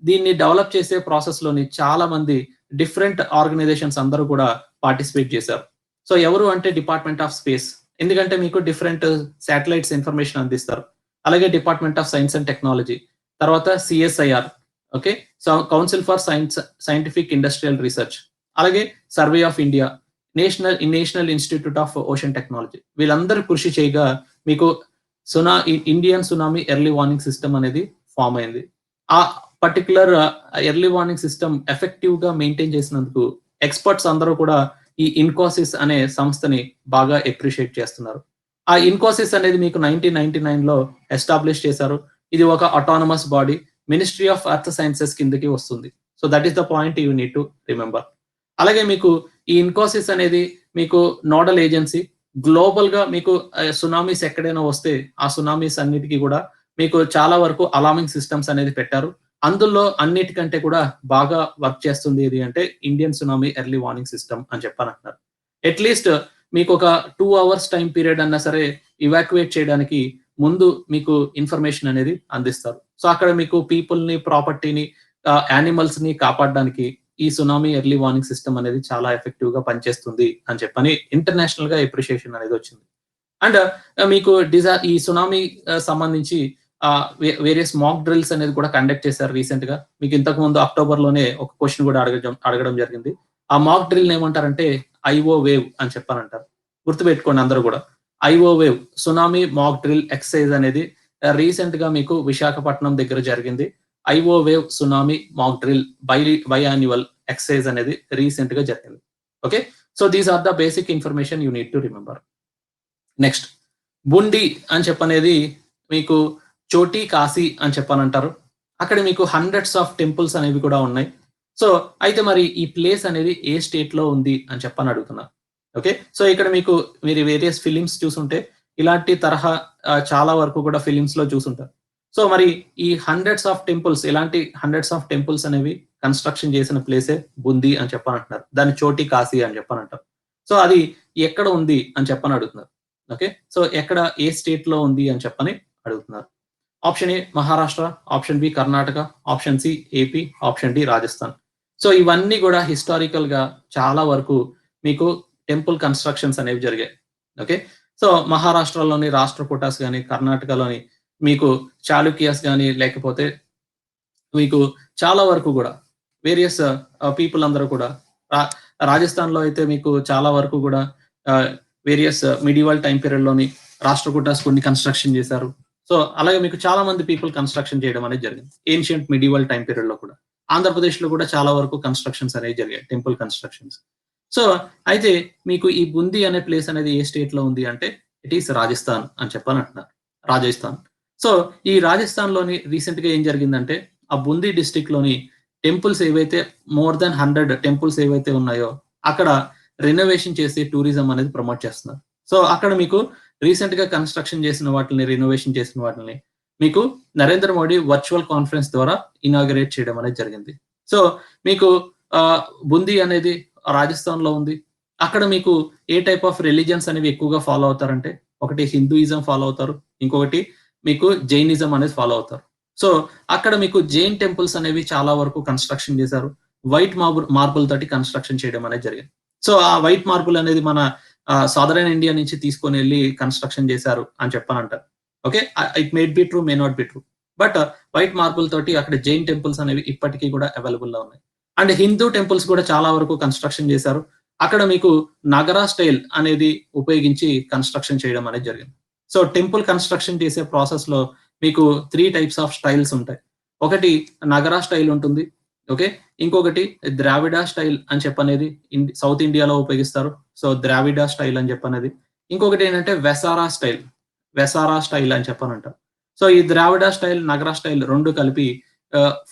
దీన్ని డెవలప్ చేసే ప్రాసెస్‌లోని చాలా మంది డిఫరెంట్ ఆర్గనైజేషన్స్ అందరూ కూడా పార్టిసిపేట్ చేశారు. సో ఎవరు అంటే డిపార్ట్‌మెంట్ ఆఫ్ స్పేస్. ఎందుకంటే మీకు డిఫరెంట్ శాటిలైట్స్ ఇన్ఫర్మేషన్ అందిస్తారు. అలాగే department of science and technology. తర్వాత CSIR. Okay. So council for scientific industrial research. అలాగే survey of India, national institute of ocean technology. వీళ్ళందరూ కృషి చేయగా మీకు Indian tsunami early warning system అనేది ఫార్మ్ అయింది. ఆ పర్టిక్యులర్ ఎర్లీ వార్నింగ్ సిస్టమ్ ఎఫెక్టివ్‌గా మెయింటైన్ చేసినందుకు ఎక్స్‌పర్ట్స్ అందరూ కూడా ఈ ఇన్ఫోసిస్ అనే సంస్థని బాగా అప్రిషియేట్ చేస్తున్నారు. ఆ ఇన్ఫోసిస్ అనేది మీకు 1999లో ఎస్టాబ్లిష్ చేశారు. ఇది ఒక autonomous body. Ministry of earth sciences కిందకి వస్తుంది. So that is the point you need to remember. అలాగే మీకు ఈ ఇన్ఫోసిస్ అనేది మీకు నోడల్ ఏజెన్సీ. గ్లోబల్‌గా మీకు సునామీస్ ఎక్కడైనా వస్తే, ఆ సునామీస్ అన్నిటికి కూడా మీకు చాలా వరకు అలార్మింగ్ సిస్టమ్స్ అనేది పెట్టారు. అందులో అన్నిటికంటే కూడా బాగా వర్క్ చేస్తుంది ఏది అంటే Indian tsunami early warning system అని చెప్పనంటున్నారు. అట్‌లీస్ట్ మీకొక 2 అవర్స్ టైమ్ పీరియడ్ అన్నా సరే ఇవాక్యుయేట్ చేయడానికి ముందు మీకు ఇన్ఫర్మేషన్ అనేది అందిస్తారు. సో అక్కడ మీకు పీపుల్‌ని, ప్రాపర్టీని, యానిమల్స్‌ని కాపాడడానికి ఈ సునామీ ఎర్లీ వార్నింగ్ సిస్టమ్ అనేది చాలా ఎఫెక్టివ్‌గా పనిచేస్తుంది అని చెప్పని ఇంటర్నేషనల్‌గా అప్రిషియేషన్ అనేది వచ్చింది. అండ్ మీకు ఈ సునామీ సంబంధించి వేరియస్ మాక్ డ్రిల్స్ అనేది కూడా కండక్ట్ చేశారు రీసెంట్‌గా. మీకు ఇంతకుముందు అక్టోబర్‌లోనే ఒక క్వెషన్ కూడా అడగడం జరిగింది. ఆ మాక్ డ్రిల్‌ని ఏమంటారంటే ఐఓ వేవ్ అని చెప్పనంటారు. గుర్తుపెట్టుకోండి అందరూ గూడా. IO wave tsunami mock drill exercise అనేది రీసెంట్‌గా మీకు విశాఖపట్నం దగ్గర జరిగింది. IO wave tsunami mock drill biannual exercise అనేది రీసెంట్‌గా జరిగింది. Okay. So these are the basic information you need to remember. Next Bundi అని చెప్పనేది మీకు చోటీ కాశీ అని చెప్పనంటారు. అక్కడ మీకు హండ్రెడ్స్ ఆఫ్ టెంపుల్స్ అనేవి కూడా ఉన్నాయి. సో అయితే మరి ఈ ప్లేస్ అనేది ఏ స్టేట్‌లో ఉంది అని చెప్పని అడుగుతున్నారు. ఓకే. సో ఇక్కడ మీకు మీరు వేరియస్ ఫిల్మ్స్ చూసుంటే ఇలాంటి తరహా చాలా వరకు కూడా ఫిల్మ్స్‌లో చూసుంటారు. సో మరి ఈ హండ్రెడ్స్ ఆఫ్ టెంపుల్స్ ఇలాంటి హండ్రెడ్స్ ఆఫ్ టెంపుల్స్ అనేవి కన్‌స్ట్రక్షన్ చేసిన ప్లేసే బుంది అని చెప్పనంటున్నారు. దాన్ని చోటీ కాశీ అని చెప్పనంటారు. సో అది ఎక్కడ ఉంది అని చెప్పని అడుగుతున్నారు. ఓకే. సో ఎక్కడ ఏ స్టేట్‌లో ఉంది అని చెప్పని అడుగుతున్నారు. Option A Maharashtra, option B Karnataka, option C AP, option D Rajasthan. So ఇవన్నీ గూడా హిస్టారికల్‌గా చాలా వరకు మీకు టెంపుల్ కన్‌స్ట్రక్షన్స్ అనేవి జరిగాయి. ఓకే. సో మహారాష్ట్రలోని రాష్ట్రకూటాస్ గాని, కర్ణాటకలోని మీకు చాళుక్యాస్ గాని, లేకపోతే మీకు చాలా వరకు గూడా వేరియస్ పీపుల్ అందరూ కూడా రా రాజస్థాన్‌లో అయితే మీకు చాలా వరకు గూడా ఆహ్, వేరియస్ మిడివల్ టైమ్ పీరియడ్‌లోని రాష్ట్రకూటాస్ కొన్ని కన్‌స్ట్రక్షన్ చేశారు. సో అలాగే మీకు చాలా మంది పీపుల్ కన్‌స్ట్రక్షన్ చేయడం అనేది జరిగింది. ఏన్షియంట్ మిడివల్ టైమ్ పీరియడ్‌లో కూడా. ఆంధ్రప్రదేశ్‌లో కూడా చాలా వరకు కన్‌స్ట్రక్షన్స్ అనేవి జరిగాయి. Temple constructions. సో అయితే మీకు ఈ బుంది అనే ప్లేస్ అనేది ఏ స్టేట్‌లో ఉంది అంటే ఇట్ ఈస్ రాజస్థాన్ అని చెప్పని అంటున్నారు. రాజస్థాన్. సో ఈ రాజస్థాన్‌లోని రీసెంట్‌గా ఏం జరిగిందంటే ఆ బుంది డిస్ట్రిక్ట్‌లోని టెంపుల్స్ ఏవైతే మోర్ థాన్ 100 టెంపుల్స్ ఏవైతే ఉన్నాయో అక్కడ రెనోవేషన్ చేసి టూరిజం అనేది ప్రమోట్ చేస్తున్నారు. సో అక్కడ మీకు రీసెంట్‌గా కన్‌స్ట్రక్షన్ చేసిన వాటిల్ని, రెనోవేషన్ చేసిన వాటిల్ని మీకు నరేంద్ర మోడీ వర్చువల్ కాన్ఫరెన్స్ ద్వారా ఇనాగరేట్ చేయడం అనేది జరిగింది. సో మీకు బుంది అనేది రాజస్థాన్‌లో ఉంది. అక్కడ మీకు ఏ టైప్ ఆఫ్ రిలిజియన్స్ అనేవి ఎక్కువగా ఫాలో అవుతారంటే, ఒకటి హిందూయిజం ఫాలో అవుతారు. ఇంకొకటి మీకు జైనిజం అనేది ఫాలో అవుతారు. సో అక్కడ మీకు జైన్ టెంపుల్స్ అనేవి చాలా వరకు కన్‌స్ట్రక్షన్ చేశారు. వైట్ మార్బుల్ తోటి కన్‌స్ట్రక్షన్ చేయడం అనేది జరిగింది. సో ఆ వైట్ మార్బుల్ అనేది మన సదరన్ ఇండియా నుంచి తీసుకొనెళ్లి కన్‌స్ట్రక్షన్ చేశారు అని చెప్పనంటారు. Okay. It may be true, may not be true. But white marble తోటి అక్కడ జైన్ టెంపుల్స్ అనేవి ఇప్పటికీ కూడా అవైలబుల్ లో ఉన్నాయి. అండ్ హిందూ టెంపుల్స్ కూడా చాలా వరకు కన్స్ట్రక్షన్ చేశారు. అక్కడ మీకు నగరా స్టైల్ అనేది ఉపయోగించి కన్స్ట్రక్షన్ చేయడం అనేది జరిగింది. సో టెంపుల్ కన్స్ట్రక్షన్ చేసే ప్రాసెస్ లో మీకు 3 టైప్స్ ఆఫ్ స్టైల్స్ ఉంటాయి. ఒకటి నగరా స్టైల్ ఉంటుంది. ఓకే. ఇంకొకటి ద్రావిడ స్టైల్ అని చెప్పనేది సౌత్ ఇండియాలో ఉపయోగిస్తారు. సో ద్రావిడ స్టైల్ అని చెప్పనేది. ఇంకొకటి ఏంటంటే వెసారా స్టైల్ అని చెప్పనంటారు. సో ఈ ద్రావిడ స్టైల్, నగరా స్టైల్ 2 కలిపి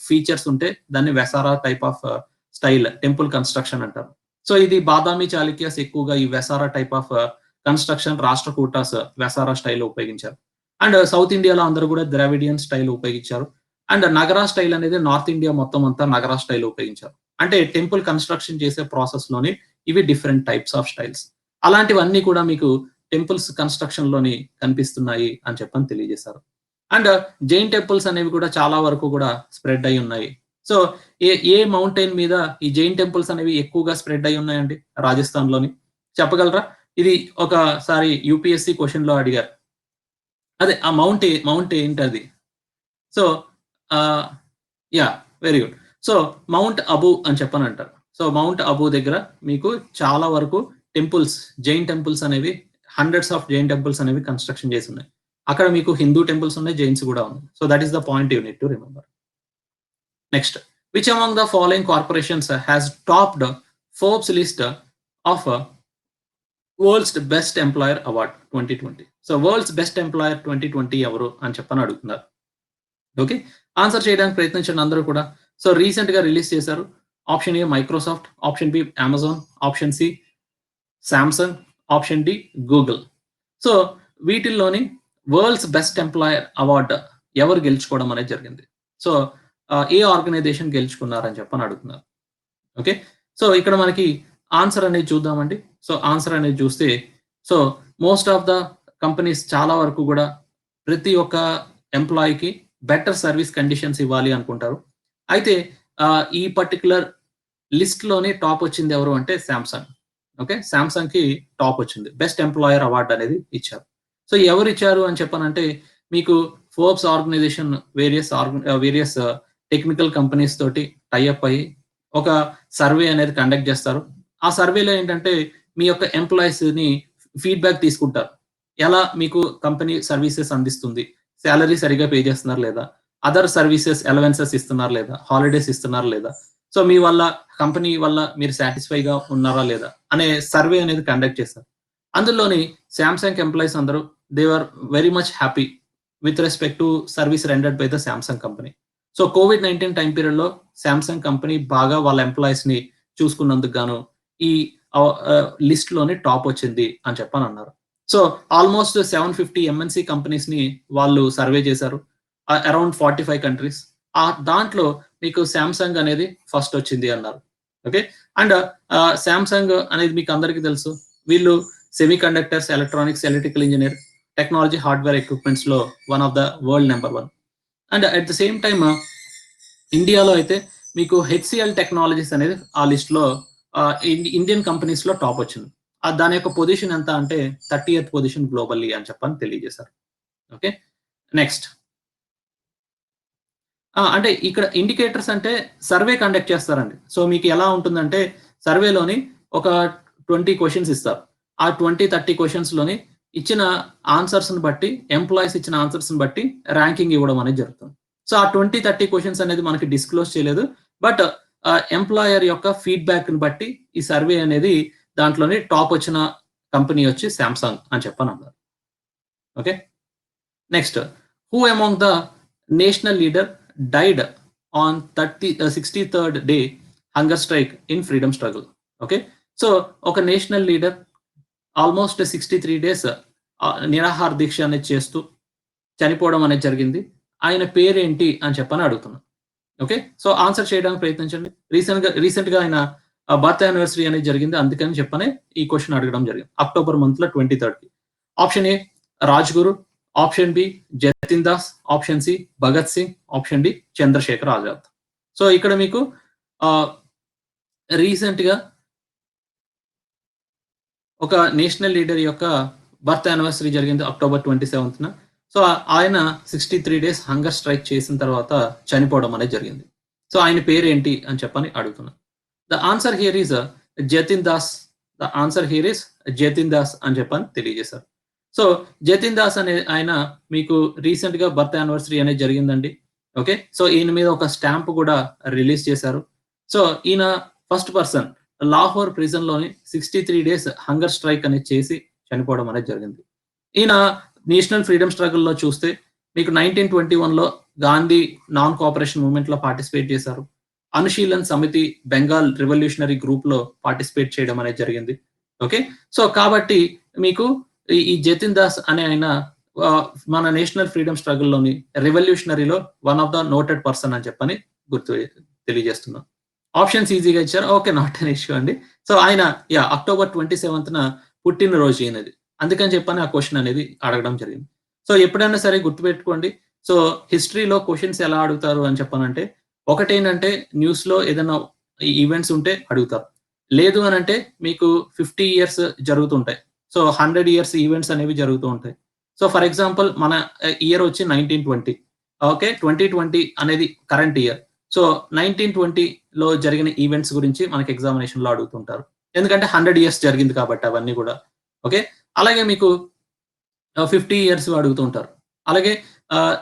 ఫీచర్స్ ఉంటే దాన్ని Vesara type of style temple construction అంటారు. సో ఇది బాదామి చాళుక్యాస్ ఎక్కువగా ఈ Vesara type of construction Rashtrakutas Vesara style ఉపయోగించారు. అండ్ సౌత్ ఇండియాలో అందరూ కూడా ద్రావిడియన్ స్టైల్ ఉపయోగించారు. అండ్ నగరా స్టైల్ అనేది నార్త్ ఇండియా మొత్తం అంతా నగరా స్టైల్ ఉపయోగించారు. అంటే టెంపుల్ కన్స్ట్రక్షన్ చేసే ప్రాసెస్ లోని ఇవి డిఫరెంట్ టైప్స్ ఆఫ్ స్టైల్స్. అలాంటివన్నీ కూడా మీకు టెంపుల్స్ కన్స్ట్రక్షన్ లోని కనిపిస్తున్నాయి అని చెప్పని తెలియజేశారు. అండ్ జైన్ టెంపుల్స్ అనేవి కూడా చాలా వరకు కూడా స్ప్రెడ్ అయి ఉన్నాయి. సో ఏ మౌంటైన్ మీద ఈ జైన్ టెంపుల్స్ అనేవి ఎక్కువగా స్ప్రెడ్ అయి ఉన్నాయండి రాజస్థాన్‌లోని? చెప్పగలరా? ఇది ఒకసారి యూపీఎస్‌సి క్వెషన్‌లో అడిగారు. అదే ఆ మౌంట్ ఏంటది? సో ఆహ్, yeah! Very good. So mount Abu అని చెప్పనంటారు. సో మౌంట్ అబూ దగ్గర మీకు చాలా వరకు టెంపుల్స్, జైన్ టెంపుల్స్ అనేవి హండ్రెడ్స్ ఆఫ్ జైన్ టెంపుల్స్ అనేవి కన్‌స్ట్రక్షన్ చేసున్నాయి. అక్కడ మీకు హిందూ టెంపుల్స్ ఉన్నాయి, జైన్స్ కూడా ఉన్నాయి. So that is the point you need to remember. Next. Which among the following corporations has topped Forbes list of world's best employer award 2020. So world's best employer 2020 ఎవరు అని చెప్పని అడుగుతున్నారు. Okay. Answer చేయడానికి ప్రయత్నించండి అందరూ కూడా. సో రీసెంట్ గా release చేశారు. Option A Microsoft, option B Amazon, option C Samsung, option D Google. So వీటిల్లోని వరల్డ్స్ బెస్ట్ ఎంప్లాయర్ అవార్డ్ ఎవరు గెలుచుకోవడం అనేది జరిగింది. సో ఏ ఆర్గనైజేషన్ గెలుచుకున్నారని చెప్పని అడుగుతున్నారు. ఓకే. సో ఇక్కడ మనకి ఆన్సర్ అనేది చూద్దామండి. సో ఆన్సర్ అనేది చూస్తే so most of the companies చాలా వరకు కూడా ప్రతి ఒక్క ఎంప్లాయీకి బెటర్ సర్వీస్ కండిషన్స్ ఇవ్వాలి అనుకుంటారు. అయితే ఈ పర్టిక్యులర్ లిస్ట్‌లోని టాప్ వచ్చింది ఎవరు అంటే సామ్‌సంగ్. ఓకే. సామ్‌సంగ్‌కి టాప్ వచ్చింది. బెస్ట్ ఎంప్లాయర్ అవార్డ్ అనేది ఇచ్చారు. సో ఎవరిచ్చారు అని చెప్పనంటే మీకు Forbes organisation various technical companies తోటి టై అప్ అయ్యి ఒక సర్వే అనేది కండక్ట్ చేస్తారు. ఆ సర్వేలో ఏంటంటే మీ యొక్క ఎంప్లాయీస్‌ని ఫీడ్‌బ్యాక్ తీసుకుంటారు. ఎలా మీకు కంపెనీ సర్వీసెస్ అందిస్తుంది? సాలరీ సరిగ్గా పే చేస్తున్నారా లేదా? అదర్ సర్వీసెస్ అలవెన్సెస్ ఇస్తున్నారా లేదా? హాలిడేస్ ఇస్తున్నారా లేదా? సో మీ వల్ల కంపెనీ వల్ల మీరు సాటిస్ఫైగా ఉన్నారా లేదా? అనే సర్వే అనేది కండక్ట్ చేశారు. అందులోని సామ్‌సంగ్ ఎంప్లాయీస్ అందరూ they are very much happy with respect to service rendered by the Samsung company. So కోవిడ్-19 టైమ్ పీరియడ్‌లో సామ్‌సంగ్ కంపెనీ బాగా వాళ్ళ ఎంప్లాయీస్‌ని చూసుకున్నందుకు గాను ఈ లిస్ట్‌లోని టాప్ వచ్చింది అని చెప్పనన్నారు. సో ఆల్‌మోస్ట్ 750 ఎంఎన్‌సి కంపెనీస్‌ని వాళ్ళు సర్వే చేశారు. Around 45 countries. దాంట్లో మీకు సామ్‌సంగ్ అనేది ఫస్ట్ వచ్చింది అన్నారు. ఓకే. అండ్ సామ్‌సంగ్ అనేది మీకు అందరికీ తెలుసు. వీళ్ళు semi conductors, electronics, electrical engineer, technology, hardware ఎక్విప్‌మెంట్స్‌లో one of the world number 1. And at the same time ఇండియాలో అయితే మీకు హెచ్‌సీఎల్ టెక్నాలజీస్ అనేది ఆ లిస్ట్‌లో ఇండియన్ కంపెనీస్‌లో టాప్ వచ్చింది. దాని యొక్క పొజిషన్ ఎంత అంటే 30థ్ పొజిషన్ గ్లోబల్లీ అని చెప్పని తెలియజేశారు. ఓకే. నెక్స్ట్. అంటే ఇక్కడ ఇండికేటర్స్ అంటే సర్వే కండక్ట్ చేస్తారండి. సో మీకు ఎలా ఉంటుందంటే సర్వేలోని ఒక 20 క్వెషన్స్ ఇస్తారు. ఆ 20, 30 క్వెషన్స్‌లోని ఇచ్చిన ఆన్సర్స్‌ని బట్టి ఎంప్లాయీస్ ఇచ్చిన ఆన్సర్స్‌ని బట్టి ర్యాంకింగ్ ఇవ్వడం అనేది జరుగుతుంది. సో ఆ 20, 30 క్వెషన్స్ అనేది మనకి డిస్క్లోజ్ చేయలేదు. బట్ ఎంప్లాయర్ యొక్క ఫీడ్‌బ్యాక్‌ని బట్టి ఈ సర్వే అనేది దాంట్లోని టాప్ వచ్చిన కంపెనీ వచ్చి సామ్‌సంగ్ అని చెప్పనన్నారు. Okay. Next. Who among the national leader died on 63rd day hunger strike in freedom struggle. Okay. So ఒక నేషనల్ లీడర్ ఆల్‌మోస్ట్ 63 డేస్ నిరాహార దీక్ష అనేది చేస్తూ చనిపోవడం అనేది జరిగింది. ఆయన పేరేంటి అని చెప్పని అడుగుతున్నా. ఓకే. సో ఆన్సర్ చేయడానికి ప్రయత్నించండి. రీసెంట్‌గా ఆయన బర్త్ యానివర్సరీ అనేది జరిగింది. అందుకని చెప్పని ఈ క్వెషన్ అడగడం జరిగింది. అక్టోబర్ మంత్‌లో 23కి. Option A Rajguru, option B Jatin Das, option C Bhagat Singh, option D Chandrashekhar Azad. So ఇక్కడ మీకు ఆహ్, రీసెంట్‌గా ఒక నేషనల్ లీడర్ యొక్క బర్త్ యానివర్సరీ జరిగింది అక్టోబర్ 27న. సో, ఆయన 63 డేస్ హంగర్ స్ట్రైక్ చేసిన తర్వాత చనిపోవడం అనేది జరిగింది. సో, ఆయన పేరేంటి అని చెప్పని అడుగుతున్నా. The answer here is Jatin Das. The answer here is Jatin Das అని చెప్పని తెలియజేశారు. సో, జతిన్ దాస్ అనే ఆయన మీకు రీసెంట్‌గా బర్త్ యానివర్సరీ అనేది జరిగిందండి. ఓకే. సో, ఈయన మీద ఒక స్టాంప్ కూడా రిలీజ్ చేశారు. సో, ఈయన ఫస్ట్ పర్సన్ లాహోర్ ప్రిజన్‌లోని 63 డేస్ హంగర్ స్ట్రైక్ అనేది చేసి చనిపోవడం అనేది జరిగింది. ఈయన నేషనల్ ఫ్రీడమ్ స్ట్రగుల్‌లో చూస్తే మీకు 1921లో గాంధీ నాన్ కోఆపరేషన్ మూవ్‌మెంట్‌లో పార్టిసిపేట్ చేశారు. అనుశీలన్ సమితి బెంగాల్ రివల్యూషనరీ గ్రూప్‌లో పార్టిసిపేట్ చేయడం అనేది జరిగింది. ఓకే. సో, కాబట్టి మీకు ఈ జతిన్ దాస్ అనే ఆయన మన నేషనల్ ఫ్రీడమ్ స్ట్రగుల్‌లోని రివల్యూషనరీలో one of the noted person అని చెప్పని గుర్తు తెలియజేస్తున్నాను. ఆప్షన్స్ ఈజీగా ఇచ్చారు. ఓకే. నాట్ ఎన్ ఇష్యూ అండి. సో, ఆయన అక్టోబర్ 27న పుట్టినరోజు ఈయనది. అందుకని చెప్పని ఆ క్వెషన్ అనేది అడగడం జరిగింది. సో, ఎప్పుడైనా సరే గుర్తుపెట్టుకోండి. సో, హిస్టరీలో క్వెషన్స్ ఎలా అడుగుతారు అని చెప్పనంటే, ఒకటేంటంటే న్యూస్‌లో ఏదైనా ఈవెంట్స్ ఉంటే అడుగుతారు. లేదు అనంటే మీకు 50 ఇయర్స్ జరుగుతుంటాయి. సో, 100 ఇయర్స్ ఈవెంట్స్ అనేవి జరుగుతూ ఉంటాయి. సో, ఫర్ ఎగ్జాంపుల్ మన ఇయర్ వచ్చి 1920. ఓకే. 2020 అనేది కరెంట్ ఇయర్. సో, 1920లో జరిగిన ఈవెంట్స్ గురించి మనకి ఎగ్జామినేషన్‌లో అడుగుతుంటారు. ఎందుకంటే 100 ఇయర్స్ జరిగింది కాబట్టి అవన్నీ గూడా. ఓకే. అలాగే మీకు 50 ఇయర్స్ అడుగుతూ ఉంటారు. అలాగే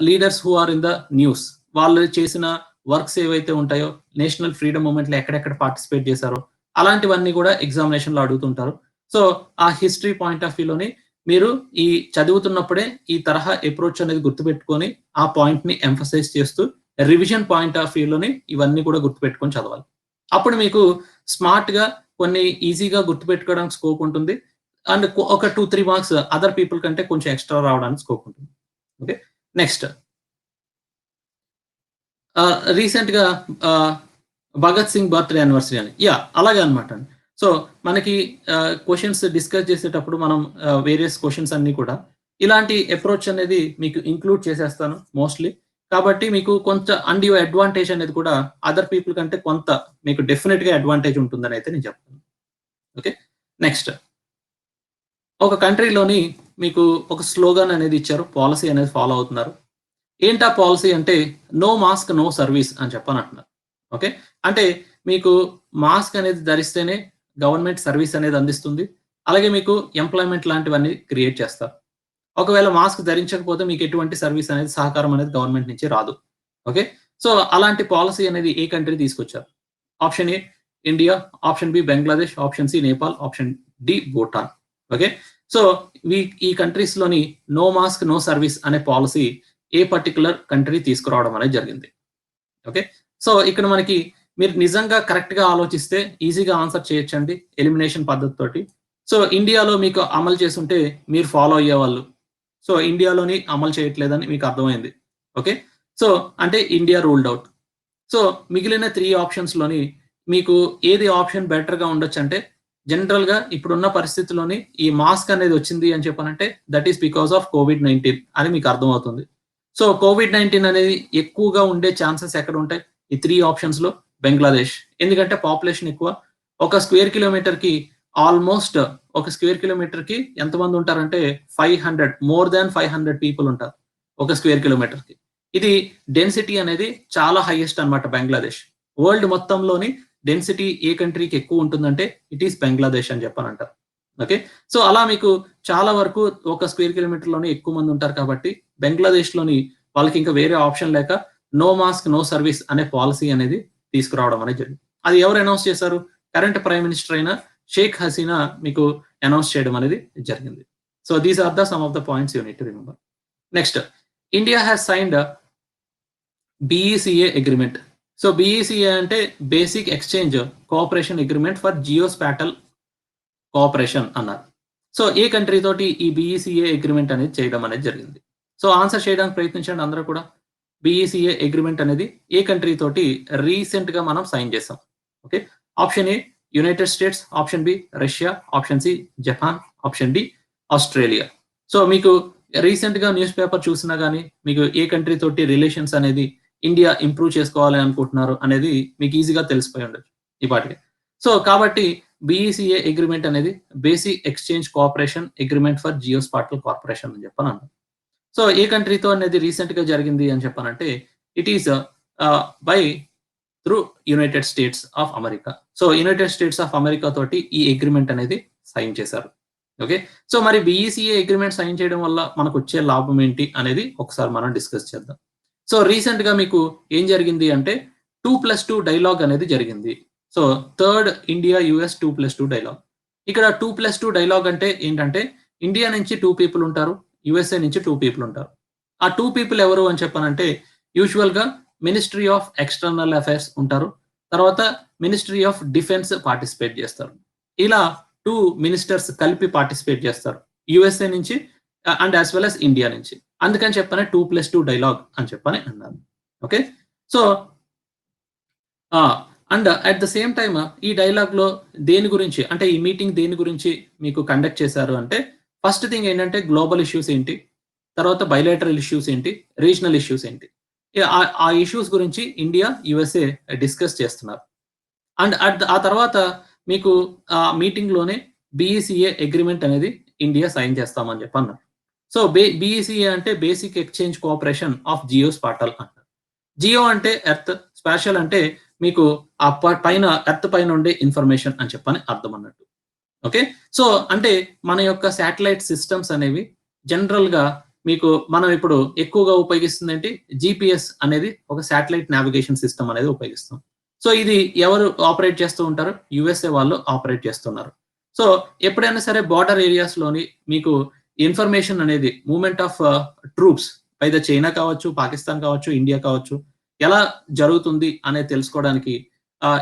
leaders who are in the news వాళ్ళు చేసిన వర్క్స్ ఏవైతే ఉంటాయో, నేషనల్ ఫ్రీడమ్ మూవ్‌మెంట్‌లో ఎక్కడెక్కడ పార్టిసిపేట్ చేశారో, అలాంటివన్నీ గూడా ఎగ్జామినేషన్‌లో అడుగుతుంటారు. సో, ఆ హిస్టరీ పాయింట్ ఆఫ్ వ్యూలోని మీరు ఈ చదువుతున్నప్పుడే ఈ తరహా అప్రోచ్ అనేది గుర్తుపెట్టుకొని, ఆ పాయింట్‌ని ఎంఫసైజ్ చేస్తూ రివిజన్ పాయింట్ ఆఫ్ వ్యూలోని ఇవన్నీ కూడా గుర్తుపెట్టుకొని చదవాలి. అప్పుడు మీకు స్మార్ట్‌గా కొన్ని ఈజీగా గుర్తుపెట్టుకోవడానికి స్కోప్ ఉంటుంది. అండ్ ఒక 2, 3 మార్క్స్ అదర్ పీపుల్ కంటే కొంచెం ఎక్స్‌ట్రా రావడానికి స్కోప్ ఉంటుంది. ఓకే. నెక్స్ట్ రీసెంట్‌గా ఆహ్, 'భగత్ సింగ్ బర్త్‌డే యానివర్సరీ' అని. అలాగే అన్నమాట అండి. సో, మనకి క్వెషన్స్ డిస్కస్ చేసేటప్పుడు మనం వేరియస్ క్వెషన్స్ అన్నీ కూడా ఇలాంటి అప్రోచ్ అనేది మీకు ఇంక్లూడ్ చేసేస్తాను మోస్ట్‌లీ. కాబట్టి మీకు కొంత అన్‌డ్యూ అడ్వాంటేజ్ అనేది కూడా అదర్ పీపుల్ కంటే కొంత మీకు డెఫినిట్‌గా అడ్వాంటేజ్ ఉంటుందని అయితే నేను చెప్తాను. ఓకే. నెక్స్ట్ ఒక కంట్రీలోని మీకు ఒక స్లోగన్ అనేది ఇచ్చారు. పాలిసీ అనేది ఫాలో అవుతున్నారు. ఏంటా పాలిసీ అంటే నో మాస్క్, నో సర్వీస్ అని చెప్పనంటున్నారు. ఓకే. అంటే మీకు మాస్క్ అనేది ధరిస్తేనే గవర్నమెంట్ సర్వీస్ అనేది అందిస్తుంది. అలాగే మీకు ఎంప్లాయ్‌మెంట్ లాంటివన్నీ క్రియేట్ చేస్తారు. ఒకవేళ మాస్క్ ధరించకపోతే మీకు ఎటువంటి సర్వీస్ అనేది సహకారం అనేది గవర్నమెంట్ నుంచి రాదు. ఓకే. సో, అలాంటి పాలిసీ అనేది ఏ కంట్రీ తీసుకొచ్చారు? Option A India, option B Bangladesh, option C Nepal, option D Bhutan. Okay. So, ఈ కంట్రీస్‌లోని నో మాస్క్, నో సర్వీస్ అనే పాలిసీ ఏ పర్టిక్యులర్ కంట్రీ తీసుకురావడం అనేది జరిగింది. ఓకే. సో, ఇక్కడ మనకి మీరు నిజంగా కరెక్ట్‌గా ఆలోచిస్తే ఈజీగా ఆన్సర్ చేయొచ్చండి ఎలిమినేషన్ పద్ధతితోటి. సో, ఇండియాలో మీకు అమలు చేసుంటే మీరు ఫాలో అయ్యేవాళ్ళు. సో, ఇండియాలోని అమలు చేయట్లేదని మీకు అర్థమైంది. ఓకే. సో, అంటే ఇండియా రూల్డ్ ఔట్. సో, మిగిలిన 3 ఆప్షన్స్‌లోని మీకు ఏది ఆప్షన్ బెటర్‌గా ఉండొచ్చంటే, జనరల్‌గా ఇప్పుడున్న పరిస్థితిలోని ఈ మాస్క్ అనేది వచ్చింది అని చెప్పనంటే, దట్ ఈస్ బికాస్ ఆఫ్ కోవిడ్-19 అని మీకు అర్థమవుతుంది. సో, కోవిడ్-19 అనేది ఎక్కువగా ఉండే ఛాన్సెస్ ఎక్కడుంటాయి? ఈ 3 ఆప్షన్స్‌లో బంగ్లాదేశ్. ఎందుకంటే పాపులేషన్ ఎక్కువ. ఒక స్క్వేర్ కిలోమీటర్‌కి ఆల్‌మోస్ట్ ఒక స్క్వేర్ కిలోమీటర్‌కి ఎంతమంది ఉంటారంటే 500 మోర్ థాన్ 500 పీపుల్ ఉంటారు. ఒక స్క్వేర్ కిలోమీటర్‌కి. ఇది డెన్సిటీ అనేది చాలా హైయెస్ట్ అన్నమాట బంగ్లాదేశ్. వరల్డ్ మొత్తంలోని డెన్సిటీ ఏ కంట్రీకి ఎక్కువ ఉంటుందంటే ఇట్ ఈస్ బంగ్లాదేశ్ అని చెప్పనంటారు. ఓకే. సో, అలా మీకు చాలా వరకు ఒక స్క్వేర్ కిలోమీటర్‌లోనే ఎక్కువ మంది ఉంటారు కాబట్టి బంగ్లాదేశ్‌లోని వాళ్ళకి ఇంకా వేరే ఆప్షన్ లేక నో మాస్క్, నో సర్వీస్ అనే పాలిసీ అనేది తీసుకురావడం అనేది జరిగింది. అది ఎవరు అనౌన్స్ చేశారు? కరెంట్ ప్రైమ్ మినిస్టర్ అయిన షేక్ హసీనా మీకు అనౌన్స్ చేయడం అనేది జరిగింది. So, these are the some of the points you need to remember. Next India has signed BECA agreement. So, BECA అంటే basic exchange cooperation agreement for geospatial cooperation అన్నారు. So, ఏ country తోటి ఈ బీఈసీఏ అగ్రీమెంట్ అనేది చేయడం అనేది జరిగింది. So, answer చేయడానికి ప్రయత్నించండి అందరూ కూడా. బీఈసీఏ అగ్రీమెంట్ అనేది ఏ కంట్రీ తోటి రీసెంట్‌గా మనం సైన్ చేసాం. Okay. Option A United States, option B Russia, option C Japan, option D Australia. So, మీకు రీసెంట్‌గా న్యూస్ పేపర్ చూసినా గాని మీకు ఏ కంట్రీ తోటి రిలేషన్స్ అనేది ఇండియా ఇంప్రూవ్ చేసుకోవాలి అనుకుంటున్నారు అనేది మీకు ఈజీగా తెలిసిపోయి ఉండొచ్చు ఈ పాటికి. సో, కాబట్టి బీఈసీఏ అగ్రీమెంట్ అనేది basic exchange cooperation agreement for geospatial corporation అని చెప్పనన్నారు. సో ఏ కంట్రీతో అనేది రీసెంట్‌గా జరిగింది అని చెప్పానంటే, it is by through United states of America. So United states of America తోటి ఈ అగ్రీమెంట్ అనేది సైన్ చేశారు. ఓకే. సో మరి బీఈసీఏ అగ్రీమెంట్ సైన్ చేయడం వల్ల మనకొచ్చే లాభం ఏంటి అనేది ఒకసారి మనం డిస్కస్ చేద్దాం. సో రీసెంట్‌గా మీకు ఏం జరిగింది అంటే 2+2 డైలాగ్ అనేది జరిగింది. So third India US 2+2 dialogue. ఇక్కడ 2+2 డైలాగ్ అంటే ఏంటంటే ఇండియా నుంచి 2 పీపుల్ ఉంటారు. యూఎస్ఏ నుంచి 2 పీపుల్ ఉంటారు. ఆ 2 పీపుల్ ఎవరు అని చెప్పానంటే యూజువల్‌గా మినిస్ట్రీ ఆఫ్ ఎక్స్‌టర్నల్ అఫైర్స్ ఉంటారు. తర్వాత మినిస్ట్రీ ఆఫ్ డిఫెన్స్ పార్టిసిపేట్ చేస్తారు. ఇలా 2 మినిస్టర్స్ కలిపి పార్టిసిపేట్ చేస్తారు. యూఎస్ఏ నుంచి and as well as India నుంచి. అందుకని చెప్పని 2+2 డైలాగ్ అని చెప్పని అన్నారు. Okay. So ah! And at the same time ఈ డైలాగ్‌లో దేని గురించి అంటే ఈ మీటింగ్ దేని గురించి మీకు కండక్ట్ చేశారు అంటే ఫస్ట్ థింగ్ ఏంటంటే గ్లోబల్ ఇష్యూస్ ఏంటి? తర్వాత బైలేటరల్ ఇష్యూస్ ఏంటి? రీజనల్ ఇష్యూస్ ఏంటి? ఆ ఇష్యూస్ గురించి ఇండియా, యూఎస్ఏ డిస్కస్ చేస్తున్నారు. అండ్ ఆ తర్వాత మీకు మీటింగ్‌లోనే బీఈసీఏ అగ్రీమెంట్ అనేది ఇండియా సైన్ చేస్తామని చెప్పన్నారు. సో బీఈసీఏ అంటే బేసిక్ ఎక్స్‌చేంజ్ కోఆపరేషన్ ఆఫ్ జియోస్పాటల్ అంటారు. జియో అంటే ఎర్త్, స్పాషియల్ అంటే మీకు ఆ పైన ఎర్త్ పైన ఉండే ఇన్ఫర్మేషన్ అని చెప్పని అర్థం అన్నట్టు. ఓకే. సో అంటే మన యొక్క శాటిలైట్ సిస్టమ్స్ అనేవి జనరల్‌గా మీకు మనం ఇప్పుడు ఎక్కువగా ఉపయోగిస్తుందేంటి? జీపీఎస్ అనేది ఒక శాటిలైట్ నావిగేషన్ సిస్టమ్ అనేది ఉపయోగిస్తాం. సో ఇది ఎవరు ఆపరేట్ చేస్తూ ఉంటారు? యూఎస్ఏ వాళ్ళు ఆపరేట్ చేస్తున్నారు. సో ఎప్పుడైనా సరే బోర్డర్ ఏరియాస్‌లోని మీకు ఇన్ఫర్మేషన్ అనేది movement of troops either China కావచ్చు, పాకిస్తాన్ కావచ్చు, ఇండియా కావచ్చు. ఎలా జరుగుతుంది అనేది తెలుసుకోవడానికి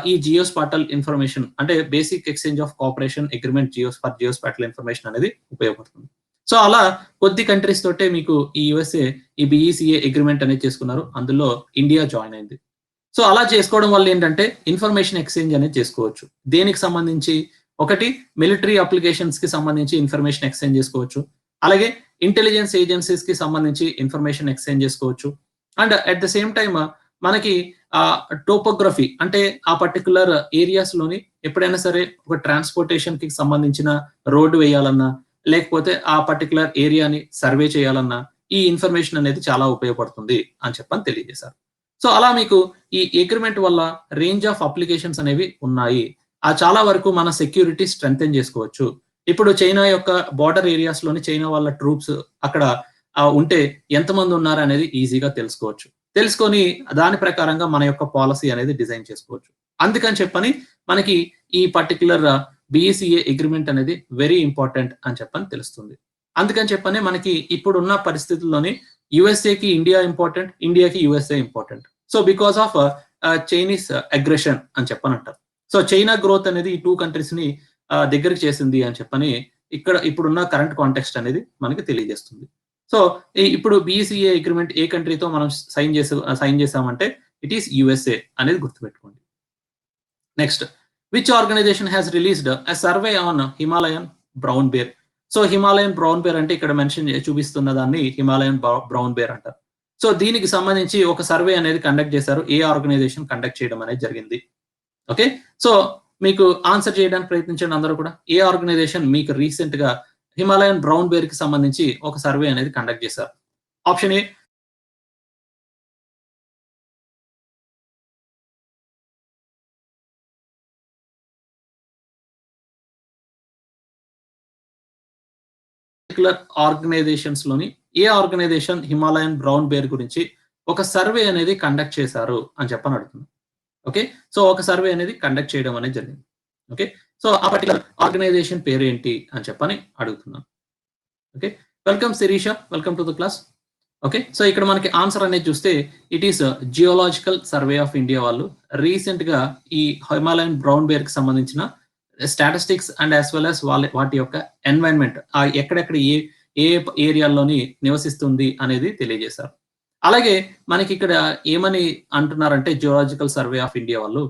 ఈ జియోస్పాటల్ ఇన్ఫర్మేషన్ అంటే basic exchange of cooperation agreement geospatial information అనేది ఉపయోగపడుతుంది. సో అలా కొద్ది కంట్రీస్ తోటే మీకు ఈ యూఎస్ఏ ఈ బీఈసీఏ అగ్రీమెంట్ అనేది చేసుకున్నారు. అందులో ఇండియా జాయిన్ అయింది. సో అలా చేసుకోవడం వల్ల ఏంటంటే ఇన్ఫర్మేషన్ ఎక్స్‌చేంజ్ అనేది చేసుకోవచ్చు. దేనికి సంబంధించి ఒకటి మిలిటరీ అప్లికేషన్స్‌కి సంబంధించి ఇన్ఫర్మేషన్ ఎక్స్‌చేంజ్ చేసుకోవచ్చు. అలాగే ఇంటెలిజెన్స్ ఏజెన్సీస్‌కి సంబంధించి ఇన్ఫర్మేషన్ ఎక్స్‌చేంజ్ చేసుకోవచ్చు. And at the same time మనకి టోపోగ్రఫీ అంటే ఆ పర్టిక్యులర్ ఏరియాస్‌లోని ఎప్పుడైనా సరే ఒక ట్రాన్స్‌పోర్టేషన్‌కి సంబంధించిన రోడ్ వేయాలన్నా, లేకపోతే ఆ పర్టిక్యులర్ ఏరియాని సర్వే చేయాలన్నా, ఈ ఇన్ఫర్మేషన్ అనేది చాలా ఉపయోగపడుతుంది అని చెప్పని తెలియజేశారు. సో అలా మీకు ఈ అగ్రీమెంట్ వల్ల రేంజ్ ఆఫ్ అప్లికేషన్స్ అనేవి ఉన్నాయి. చాలా వరకు మన సెక్యూరిటీ స్ట్రెంథెన్ చేసుకోవచ్చు. ఇప్పుడు చైనా యొక్క బోర్డర్ ఏరియాస్‌లోని చైనా వాళ్ళ ట్రూప్స్ అక్కడ ఉంటే ఎంతమంది ఉన్నారనేది ఈజీగా తెలుసుకోవచ్చు. తెలుసుకొని దాని ప్రకారంగా మన యొక్క పాలిసీ అనేది డిజైన్ చేసుకోవచ్చు. అందుకని చెప్పని మనకి ఈ పర్టిక్యులర్ బీఈసీఏ అగ్రీమెంట్ అనేది వెరీ ఇంపార్టెంట్ అని చెప్పని తెలుస్తుంది. అందుకని చెప్పని మనకి ఇప్పుడున్న పరిస్థితుల్లోని యూఎస్ఏకి ఇండియా ఇంపార్టెంట్, ఇండియాకి USA important. So because of Chinese aggression అని చెప్పనంటారు. సో చైనా గ్రోత్ అనేది ఈ 2 కంట్రీస్‌ని దగ్గరికి చేసింది అని చెప్పని ఇప్పుడున్న కరెంట్ కాంటెక్స్ట్ అనేది మనకి తెలియజేస్తుంది. సో ఇప్పుడు బీసీఏ అగ్రీమెంట్ ఏ కంట్రీతో మనం సైన్ చేసామంటే ఇట్ ఈస్ యూఎస్ఏ అనేది గుర్తుపెట్టుకోండి. Next which organisation has released a survey on Himalayan brown bear. So Himalayan brown bear అంటే ఇక్కడ చూపిస్తున్న దాన్ని హిమాలయన్ బ్రౌన్ బేర్ అంటారు. సో దీనికి సంబంధించి ఒక సర్వే అనేది కండక్ట్ చేశారు. ఏ ఆర్గనైజేషన్ కండక్ట్ చేయడం అనేది జరిగింది. ఓకే. సో మీకు ఆన్సర్ చేయడానికి ప్రయత్నించండి అందరూ కూడా. ఏ ఆర్గనైజేషన్ మీకు రీసెంట్‌గా హిమాలయన్ బ్రౌన్ బేర్‌కి సంబంధించి ఒక సర్వే అనేది కండక్ట్ చేశారు. ఆప్షన్ ఏ పర్టిక్యులర్ ఆర్గనైజేషన్స్‌లోని A organization Himalayan brown bear గురించి ఒక సర్వే అనేది కండక్ట్ చేశారు అని చెప్పని అడుగుతున్నాను. ఓకే. సో ఒక సర్వే అనేది కండక్ట్ చేయడం అనేది జరిగింది. ఓకే. సో ఆ పర్టిక్యులర్ ఆర్గనైజేషన్ పేరేంటి అని చెప్పని అడుగుతున్నాను. Okay. Welcome Shirisha. Welcome to the class. Okay. So ఇక్కడ మనకి ఆన్సర్ అనేది చూస్తే it is geological survey of India వాళ్ళు రీసెంట్‌గా ఈ హిమాలయన్ బ్రౌన్ బేర్‌కి సంబంధించిన statistics and as well as వాటి యొక్క ఎన్వైర్న్మెంట్ ఎక్కడెక్కడ ఏ ఏరియాల్లోని నివసిస్తుంది అనేది తెలియజేశారు. అలాగే మనకిక్కడ ఏమని అంటున్నారంటే జియోలాజికల్ సర్వే ఆఫ్ ఇండియా వాళ్ళు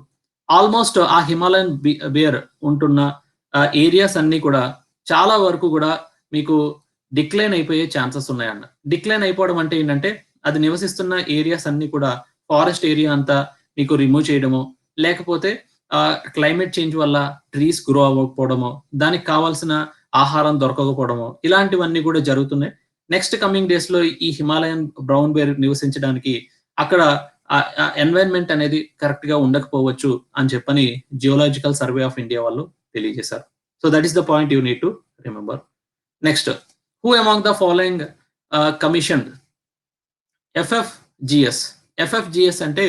ఆల్మోస్ట్ ఆ హిమాలయన్ బేర్ ఉంటున్న ఏరియాస్ అన్నీ కూడా చాలా వరకు కూడా మీకు డిక్లైన్ అయిపోయే ఛాన్సెస్ ఉన్నాయన్న. డిక్లైన్ అయిపోవడం అంటే ఏంటంటే అది నివసిస్తున్న ఏరియాస్ అన్నీ కూడా ఫారెస్ట్ ఏరియా అంతా మీకు రిమూవ్ చేయడమో, లేకపోతే క్లైమేట్ చేంజ్ వల్ల ట్రీస్ గ్రో అవ్వకపోవడమో, దానికి కావాల్సిన ఆహారం దొరకకపోవడమో, ఇలాంటివన్నీ కూడా జరుగుతున్నాయి. నెక్స్ట్ కమింగ్ డేస్ లో ఈ హిమాలయన్ బ్రౌన్ బేర్ నివసించడానికి అక్కడ ఎన్వైరన్మెంట్ అనేది కరెక్ట్ గా ఉండకపోవచ్చు అని చెప్పని జియోలాజికల్ సర్వే ఆఫ్ ఇండియా వాళ్ళు తెలియజేశారు. So that is the point you need to remember. Next, who among the following commission FFGS. FFGS అంటే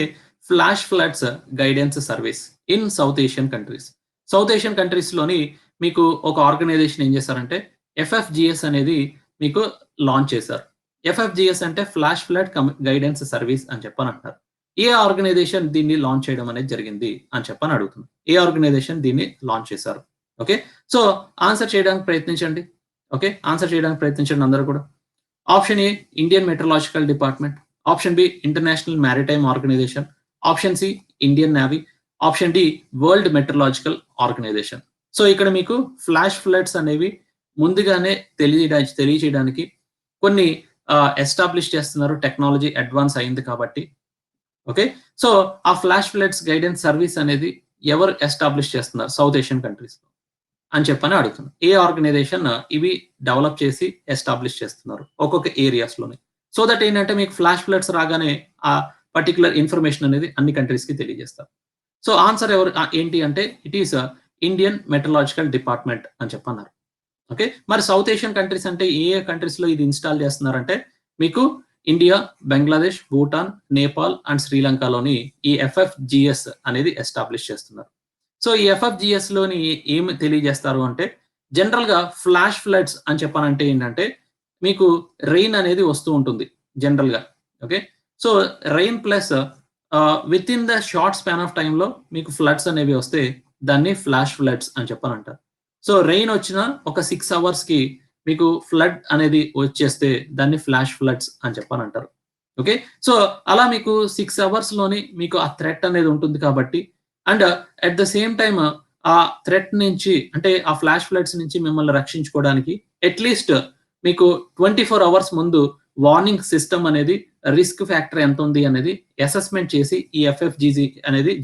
flash floods guidance service in south Asian countries. South Asian countries లోని మీకు ఒక organisation ఏం చేశారంటే FFGS అనేది మీకు లాంచ్ చేశారు. FFGS అంటే ఫ్లాష్ ఫ్లడ్ గైడెన్స్ సర్వీస్ అని చెప్పని అంటారు. ఏ ఆర్గనైజేషన్ దీన్ని లాంచ్ చేయడం అనేది జరిగింది అని చెప్పని అడుగుతుంది. ఏ ఆర్గనైజేషన్ దీన్ని లాంచ్ చేశారు? ఓకే, సో ఆన్సర్ చేయడానికి ప్రయత్నించండి. ఓకే, ఆన్సర్ చేయడానికి ప్రయత్నించండి అందరూ కూడా. Option A Indian meteorological department, option B international maritime organisation, option C Indian navy, option D world meteorological organisation. So ఇక్కడ మీకు ఫ్లాష్ ఫ్లడ్స్ అనేవి ముందుగానే తెలియచేయడానికి కొన్ని ఎస్టాబ్లిష్ చేస్తున్నారు. టెక్నాలజీ అడ్వాన్స్ అయింది కాబట్టి. ఓకే, సో ఆ ఫ్లాష్ ఫ్లడ్స్ గైడెన్స్ సర్వీస్ అనేది ఎవరు ఎస్టాబ్లిష్ చేస్తున్నారు సౌత్ ఏషియన్ కంట్రీస్ అని చెప్పని అడుగుతున్నాను. ఏ ఆర్గనైజేషన్ ఇవి డెవలప్ చేసి ఎస్టాబ్లిష్ చేస్తున్నారు ఒక్కొక్క ఏరియాస్ లోని. సో దట్ ఏంటంటే మీకు ఫ్లాష్ ఫ్లడ్స్ రాగానే ఆ పర్టికులర్ ఇన్ఫర్మేషన్ అనేది అన్ని కంట్రీస్ కి తెలియజేస్తారు. సో ఆన్సర్ ఎవరు ఏంటి అంటే it is Indian meteorological department అని చెప్పన్నారు. ఓకే, మరి సౌత్ ఏషియన్ కంట్రీస్ అంటే ఏ కంట్రీస్ లో ఇది ఇన్స్టాల్ చేస్తున్నారంటే మీకు ఇండియా, బంగ్లాదేశ్, భూటాన్, నేపాల్ అండ్ శ్రీలంకలోని ఈ FFGS అనేది ఎస్టాబ్లిష్ చేస్తున్నారు. సో ఈ FFGS లోని ఏమి తెలియజేస్తారు అంటే జనరల్ గా ఫ్లాష్ ఫ్లడ్స్ అని చెప్పానంటే ఏంటంటే మీకు రెయిన్ అనేది వస్తూ ఉంటుంది జనరల్ గా. Okay, so rain plus with in the short span of time లో మీకు ఫ్లడ్స్ అనేవి వస్తే దాన్ని ఫ్లాష్ ఫ్లడ్స్ అని చెప్పని అంటారు. సో రెయిన్ వచ్చిన ఒక 6 అవర్స్ కి మీకు ఫ్లడ్ అనేది వచ్చేస్తే దాన్ని ఫ్లాష్ ఫ్లడ్స్ అని చెప్పని అంటారు. ఓకే, సో అలా మీకు 6 అవర్స్ లోని మీకు ఆ థ్రెట్ అనేది ఉంటుంది కాబట్టి and at the same time ఆ థ్రెట్ నుంచి అంటే ఆ ఫ్లాష్ ఫ్లడ్స్ నుంచి మిమ్మల్ని రక్షించుకోవడానికి అట్లీస్ట్ మీకు 24 అవర్స్ ముందు వార్నింగ్ సిస్టమ్ అనేది రిస్క్ ఫ్యాక్టర్ ఎంత ఉంది అనేది అసెస్మెంట్ చేసి ఈ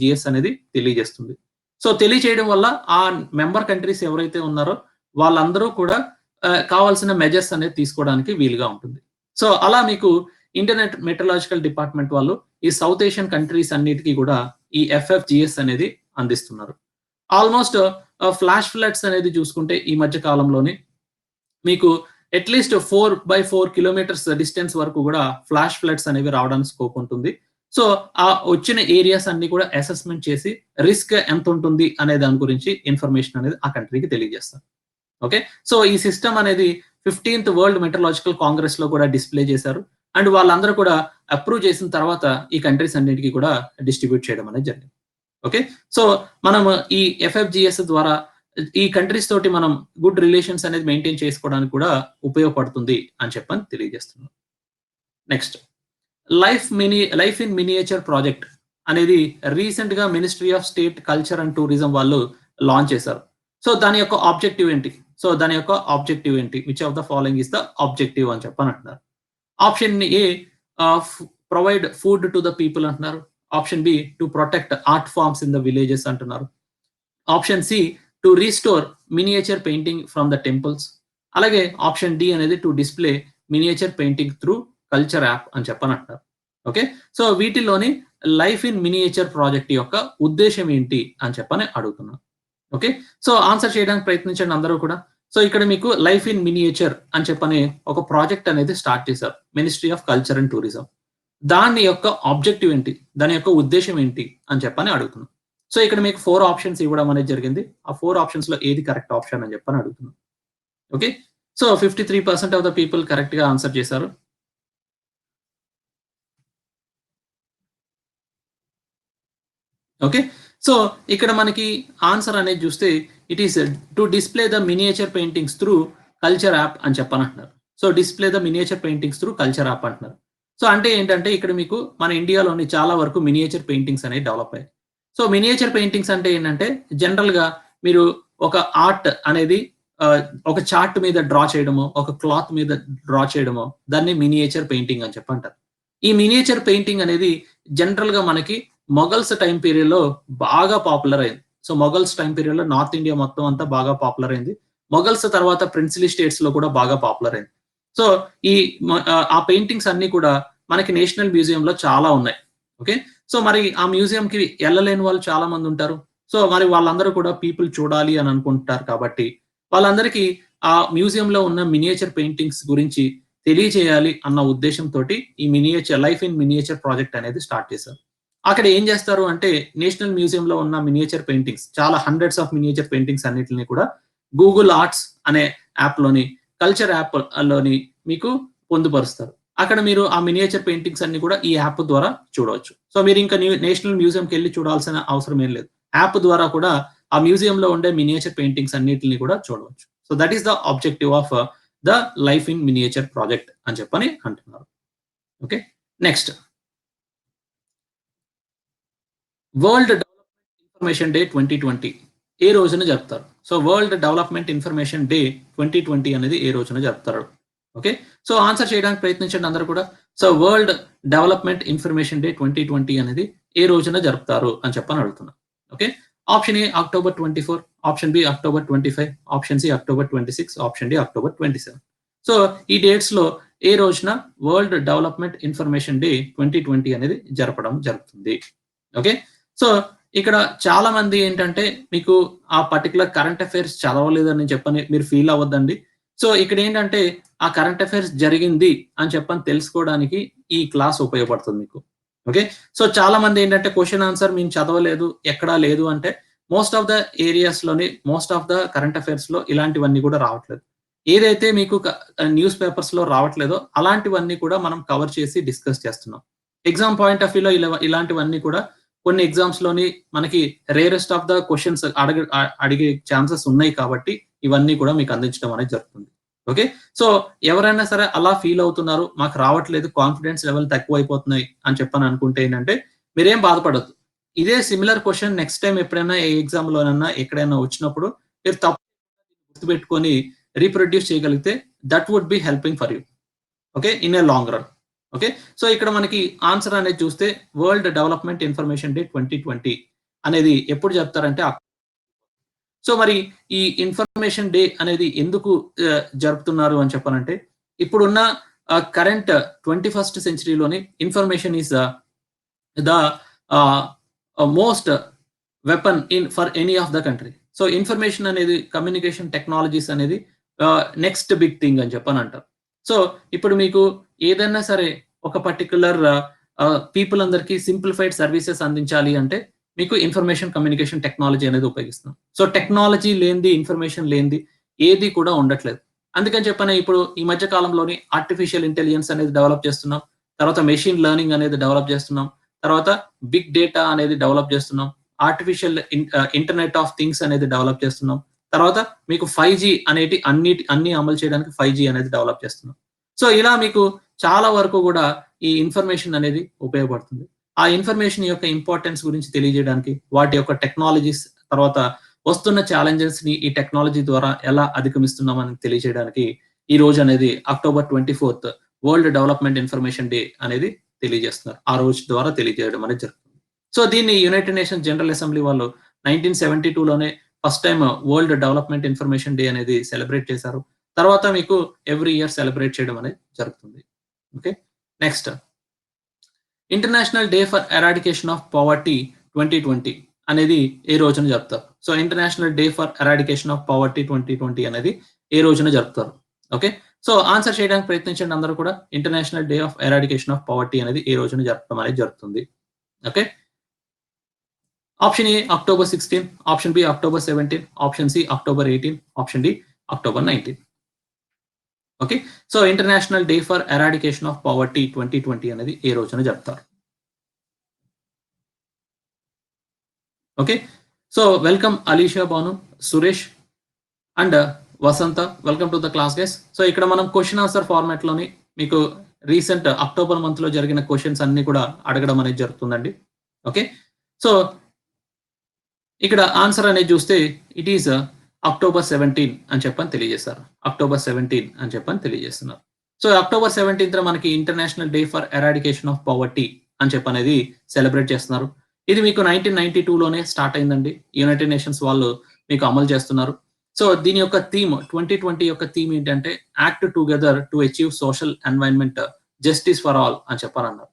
జిఎస్ అనేది తెలియజేస్తుంది. సో తెలియచేయడం వల్ల ఆ మెంబర్ కంట్రీస్ ఎవరైతే ఉన్నారో వాళ్ళందరూ కూడా కావాల్సిన మెజర్స్ అనేది తీసుకోవడానికి వీలుగా ఉంటుంది. సో అలా మీకు ఇంటర్నెట్ మెట్రలాజికల్ డిపార్ట్మెంట్ వాళ్ళు ఈ సౌత్ ఏషియన్ కంట్రీస్ అన్నిటికీ కూడా ఈ FFGS అనేది అందిస్తున్నారు. ఆల్మోస్ట్ ఫ్లాష్ ఫ్లడ్స్ అనేది చూసుకుంటే ఈ మధ్య కాలంలోనే మీకు అట్లీస్ట్ 4x4 కిలోమీటర్స్ డిస్టెన్స్ వరకు కూడా ఫ్లాష్ ఫ్లడ్స్ అనేవి రావడానికి స్కోప్ ఉంటుంది. సో ఆ వచ్చిన ఏరియాస్ అన్ని కూడా అసెస్మెంట్ చేసి రిస్క్ ఎంత ఉంటుంది అనే దాని గురించి ఇన్ఫర్మేషన్ అనేది ఆ కంట్రీకి తెలియజేస్తారు. ఓకే, సో ఈ సిస్టమ్ అనేది 15th వరల్డ్ మెట్రలాజికల్ కాంగ్రెస్ లో కూడా డిస్ప్లే చేశారు అండ్ వాళ్ళందరూ కూడా అప్రూవ్ చేసిన తర్వాత ఈ కంట్రీస్ అన్నిటికీ కూడా డిస్ట్రిబ్యూట్ చేయడం అనేది జరిగింది. ఓకే, సో మనం ఈ FFGS ద్వారా ఈ కంట్రీస్ తోటి మనం గుడ్ రిలేషన్స్ అనేది మెయింటైన్ చేసుకోవడానికి కూడా ఉపయోగపడుతుంది అని చెప్పని తెలియజేస్తున్నాం. Next, life in miniature project అనేది రీసెంట్ గా ministry of state culture and tourism వాళ్ళు లాంచ్ చేశారు. సో దాని యొక్క ఆబ్జెక్టివ్ ఏంటి? Which of the following is the objective అని చెప్పని అంటున్నారు. Option A provide food to the people అంటున్నారు. Option B to protect art forms in the villages అంటున్నారు. Option C to restore miniature painting from the temples. అలాగే option D అనేది to display miniature painting through culture app అని చెప్పని అంటున్నారు. Okay, so వీటిలోని life in miniature project యొక్క ఉద్దేశం ఏంటి అని చెప్పని అడుగుతున్నాను. ఓకే, సో ఆన్సర్ చేయడానికి ప్రయత్నించండి అందరూ కూడా. సో ఇక్కడ మీకు లైఫ్ ఇన్ మినియేచర్ అని చెప్పని ఒక ప్రాజెక్ట్ అనేది స్టార్ట్ చేశారు ministry of culture and tourism. దాని యొక్క ఆబ్జెక్టివ్ ఏంటి, దాని యొక్క ఉద్దేశం ఏంటి అని చెప్పని అడుగుతున్నాం. సో ఇక్కడ మీకు 4 ఆప్షన్స్ ఇవ్వడం అనేది జరిగింది. ఆ 4 ఆప్షన్స్ లో ఏది కరెక్ట్ ఆప్షన్ అని చెప్పని అడుగుతున్నాం. Okay, so 53% of the people correct గా ఆన్సర్ చేశారు. ఓకే, సో ఇక్కడ మనకి ఆన్సర్ అనేది చూస్తే it is to display the miniature paintings through culture app అని చెప్పనంటున్నారు. So display the miniature paintings through culture app అంటున్నారు. సో అంటే ఏంటంటే ఇక్కడ మీకు మన ఇండియాలోని చాలా వరకు మినియేచర్ పెయింటింగ్స్ అనేవి డెవలప్ అయ్యాయి. సో మినియేచర్ పెయింటింగ్స్ అంటే ఏంటంటే జనరల్ గా మీరు ఒక ఆర్ట్ అనేది ఒక చార్ట్ మీద డ్రా చేయడమో, ఒక క్లాత్ మీద డ్రా చేయడమో దాన్ని మినియేచర్ పెయింటింగ్ అని చెప్పంటారు. ఈ మినియేచర్ పెయింటింగ్ అనేది జనరల్ గా మనకి మొఘల్స్ టైం పీరియడ్ లో బాగా పాపులర్ అయింది. సో మొఘల్స్ టైం పీరియడ్ లో నార్త్ ఇండియా మొత్తం అంతా బాగా పాపులర్ అయింది. మొఘల్స్ తర్వాత ప్రిన్స్లీ స్టేట్స్ లో కూడా బాగా పాపులర్ అయింది. సో ఆ పెయింటింగ్స్ అన్ని కూడా మనకి నేషనల్ మ్యూజియంలో చాలా ఉన్నాయి. ఓకే. సో మరి ఆ మ్యూజియంకి ఎళ్ళలేని వాళ్ళు చాలా మంది ఉంటారు. సో మరి వాళ్ళందరూ కూడా పీపుల్ చూడాలి అని అనుకుంటారు కాబట్టి వాళ్ళందరికీ ఆ మ్యూజియంలో ఉన్న మినియేచర్ పెయింటింగ్స్ గురించి తెలియచేయాలి అన్న ఉద్దేశంతోటి ఈ లైఫ్ ఇన్ మినియేచర్ ప్రాజెక్ట్ అనేది స్టార్ట్ చేశారు. అక్కడ ఏం చేస్తారు అంటే నేషనల్ మ్యూజియంలో ఉన్న మినియేచర్ పెయింటింగ్స్ చాలా హండ్రెడ్స్ ఆఫ్ మినియేచర్ పెయింటింగ్స్ అన్నిటిని కూడా గూగుల్ ఆర్ట్స్ అనే యాప్‌లోని కల్చర్ యాప్‌లోని మీకు పొందుపరుస్తారు. అక్కడ మీరు ఆ మినియేచర్ పెయింటింగ్స్ అన్ని కూడా ఈ యాప్ ద్వారా చూడవచ్చు. సో మీరు ఇంకా నేషనల్ మ్యూజియంకెళ్ళి చూడాల్సిన అవసరం ఏం లేదు. యాప్ ద్వారా కూడా ఆ మ్యూజియంలో ఉండే మినియేచర్ పెయింటింగ్స్ అన్నిటిని కూడా చూడవచ్చు. So that is the objective of the life in miniature project అని చెప్పని అంటున్నారు. Okay. Next world development information day 2020 ఏ రోజున జరుపుతారు? So world development information day 2020 అనేది ఏ రోజున జరుపుతారు? ఓకే. సో ఆన్సర్ చేయడానికి ప్రయత్నించండి అందరూ కూడా. So world development information day 2020 అనేది ఏ రోజున జరుపుతారు అని చెప్పని అడుగుతున్నా. Okay. Option A October 24, option B October 25, option C October 26, option D October 27. So ఈ డేట్స్‌లో ఏ రోజున వరల్డ్ డెవలప్మెంట్ ఇన్ఫర్మేషన్ డే 2020 అనేది జరపడం జరుగుతుంది. ఓకే. సో ఇక్కడ చాలా మంది ఏంటంటే మీకు ఆ పర్టిక్యులర్ కరెంట్ అఫైర్స్ చదవలేదని చెప్పని మీరు ఫీల్ అవ్వద్దండి. సో ఇక్కడేంటంటే ఆ కరెంట్ అఫైర్స్ జరిగింది అని చెప్పని తెలుసుకోవడానికి ఈ క్లాస్ ఉపయోగపడుతుంది మీకు. ఓకే. సో చాలా మంది ఏంటంటే క్వెషన్ ఆన్సర్ మేము చదవలేదు, ఎక్కడా లేదు అంటే మోస్ట్ ఆఫ్ ద ఏరియాస్‌లోని మోస్ట్ ఆఫ్ ద కరెంట్ అఫైర్స్‌లో ఇలాంటివన్నీ కూడా రావట్లేదు. ఏదైతే మీకు న్యూస్ పేపర్స్‌లో రావట్లేదో అలాంటివన్నీ కూడా మనం కవర్ చేసి డిస్కస్ చేస్తున్నాం. ఎగ్జామ్ పాయింట్ ఆఫ్ వ్యూలో ఇలాంటివన్నీ కూడా కొన్ని ఎగ్జామ్స్‌లోని మనకి రేరెస్ట్ ఆఫ్ ద క్వెషన్స్ అడిగే ఛాన్సెస్ ఉన్నాయి కాబట్టి ఇవన్నీ కూడా మీకు అందించడం అనేది జరుగుతుంది. ఓకే. సో ఎవరైనా సరే అలా ఫీల్ అవుతున్నారు. మాకు రావట్లేదు, కాన్ఫిడెన్స్ లెవెల్ తక్కువైపోతున్నాయి అని చెప్పని అనుకుంటే ఏంటంటే మీరేం బాధపడొద్దు. ఇదే సిమిలర్ క్వెషన్ నెక్స్ట్ టైమ్ ఎప్పుడైనా ఏ ఎగ్జామ్‌లోనన్నా ఎక్కడైనా వచ్చినప్పుడు మీరు గుర్తుపెట్టుకొని రీప్రొడ్యూస్ చేయగలిగితే that would be helping for you. Okay. In a long run. Okay. So ఇక్కడ మనకి ఆన్సర్ అనేది చూస్తే వరల్డ్ డెవలప్మెంట్ ఇన్ఫర్మేషన్ డే 2020 అనేది ఎప్పుడు చెప్తారంటే సో మరి ఈ ఇన్ఫర్మేషన్ డే అనేది ఎందుకు జరుపుతున్నారు అని చెప్పనంటే ఇప్పుడున్న కరెంట్ 21st సెంచరీలోని information is the most weapon for any of the country. So information అనేది కమ్యూనికేషన్ టెక్నాలజీస్ అనేది నెక్స్ట్ బిగ్ థింగ్ అని చెప్పని అంటారు. సో ఇప్పుడు మీకు ఏదైనా సరే ఒక పర్టిక్యులర్ పీపుల్ అందరికీ సింప్లిఫైడ్ సర్వీసెస్ అందించాలి అంటే మీకు ఇన్ఫర్మేషన్ కమ్యూనికేషన్ టెక్నాలజీ అనేది ఉపయోగిస్తున్నాం. సో టెక్నాలజీ లేనిది, ఇన్ఫర్మేషన్ లేనిది ఏది కూడా ఉండట్లేదు. అందుకని చెప్పని ఇప్పుడు ఈ మధ్య కాలంలోని ఆర్టిఫిషియల్ ఇంటెలిజెన్స్ అనేది డెవలప్ చేస్తున్నాం. తర్వాత మెషిన్ లెర్నింగ్ అనేది డెవలప్ చేస్తున్నాం. తర్వాత బిగ్ డేటా అనేది డెవలప్ చేస్తున్నాం. ఆర్టిఫిషియల్ ఇంటర్నెట్ ఆఫ్ థింగ్స్ అనేది డెవలప్ చేస్తున్నాం. తర్వాత మీకు 5G అనేటి అన్ని అమలు చేయడానికి 5G అనేది డెవలప్ చేస్తున్నాం. సో ఇలా మీకు చాలా వరకు కూడా ఈ ఇన్ఫర్మేషన్ అనేది ఉపయోగపడుతుంది. ఆ ఇన్ఫర్మేషన్ యొక్క ఇంపార్టెన్స్ గురించి తెలియజేయడానికి, వాటి యొక్క టెక్నాలజీస్ తర్వాత వస్తున్న ఛాలెంజెస్‌ని ఈ టెక్నాలజీ ద్వారా ఎలా అధిగమిస్తున్నామని తెలియజేయడానికి ఈ రోజు అనేది అక్టోబర్ 24థ్ వరల్డ్ డెవలప్మెంట్ ఇన్ఫర్మేషన్ డే అనేది తెలియజేస్తున్నారు. ఆ రోజు ద్వారా తెలియజేయడం అనేది జరుగుతుంది. సో దీన్ని యునైటెడ్ నేషన్స్ జనరల్ అసెంబ్లీ వాళ్ళు 1972లోనే first time world development information day అనేది సెలబ్రేట్ చేశారు. తర్వాత మీకు ఎవ్రీ ఇయర్ సెలబ్రేట్ చేయడం అనేది జరుగుతుంది. Okay. Next international day for eradication of poverty 2020 అనేది ఏ రోజున జరుపుతారు? So international day for eradication of poverty 2020 అనేది ఏ రోజున జరుపుతారు? ఓకే. సో ఆన్సర్ చేయడానికి ప్రయత్నించండి అందరూ కూడా. International day of eradication of poverty అనేది ఏ రోజున జరపడం అనేది జరుగుతుంది. Okay. Option A October 16, option B October 17, option C October 18, option D October 19. Okay. So international day for eradication of poverty 2020 అనేది ఏ రోజున జరుపుతారు? Okay. So welcome Alisha Banu, Suresh and Vasantha. Welcome to the class guys. So ఇక్కడ మనం question answer format లోని మీకు recent October month లో జరిగిన క్వెషన్స్ అన్ని కూడా అడగడం అనేది జరుగుతుందండి. ఓకే. సో ఇక్కడ ఆన్సర్ అనేది చూస్తే ఇట్ ఈస్ అక్టోబర్ 17 అని చెప్పని తెలియజేశారు. అక్టోబర్ 17 అని చెప్పని తెలియజేస్తున్నారు. సో అక్టోబర్ 17థ్ మనకి international day for eradication of poverty అని చెప్పనేది సెలబ్రేట్ చేస్తున్నారు. ఇది మీకు 1992లోనే స్టార్ట్ అయిందండి. యునైటెడ్ నేషన్స్ వాళ్ళు మీకు అమలు చేస్తున్నారు. సో దీని యొక్క థీమ్ 2020 యొక్క థీమ్ ఏంటంటే act together to achieve social environment justice for all అని చెప్పాలన్నారు.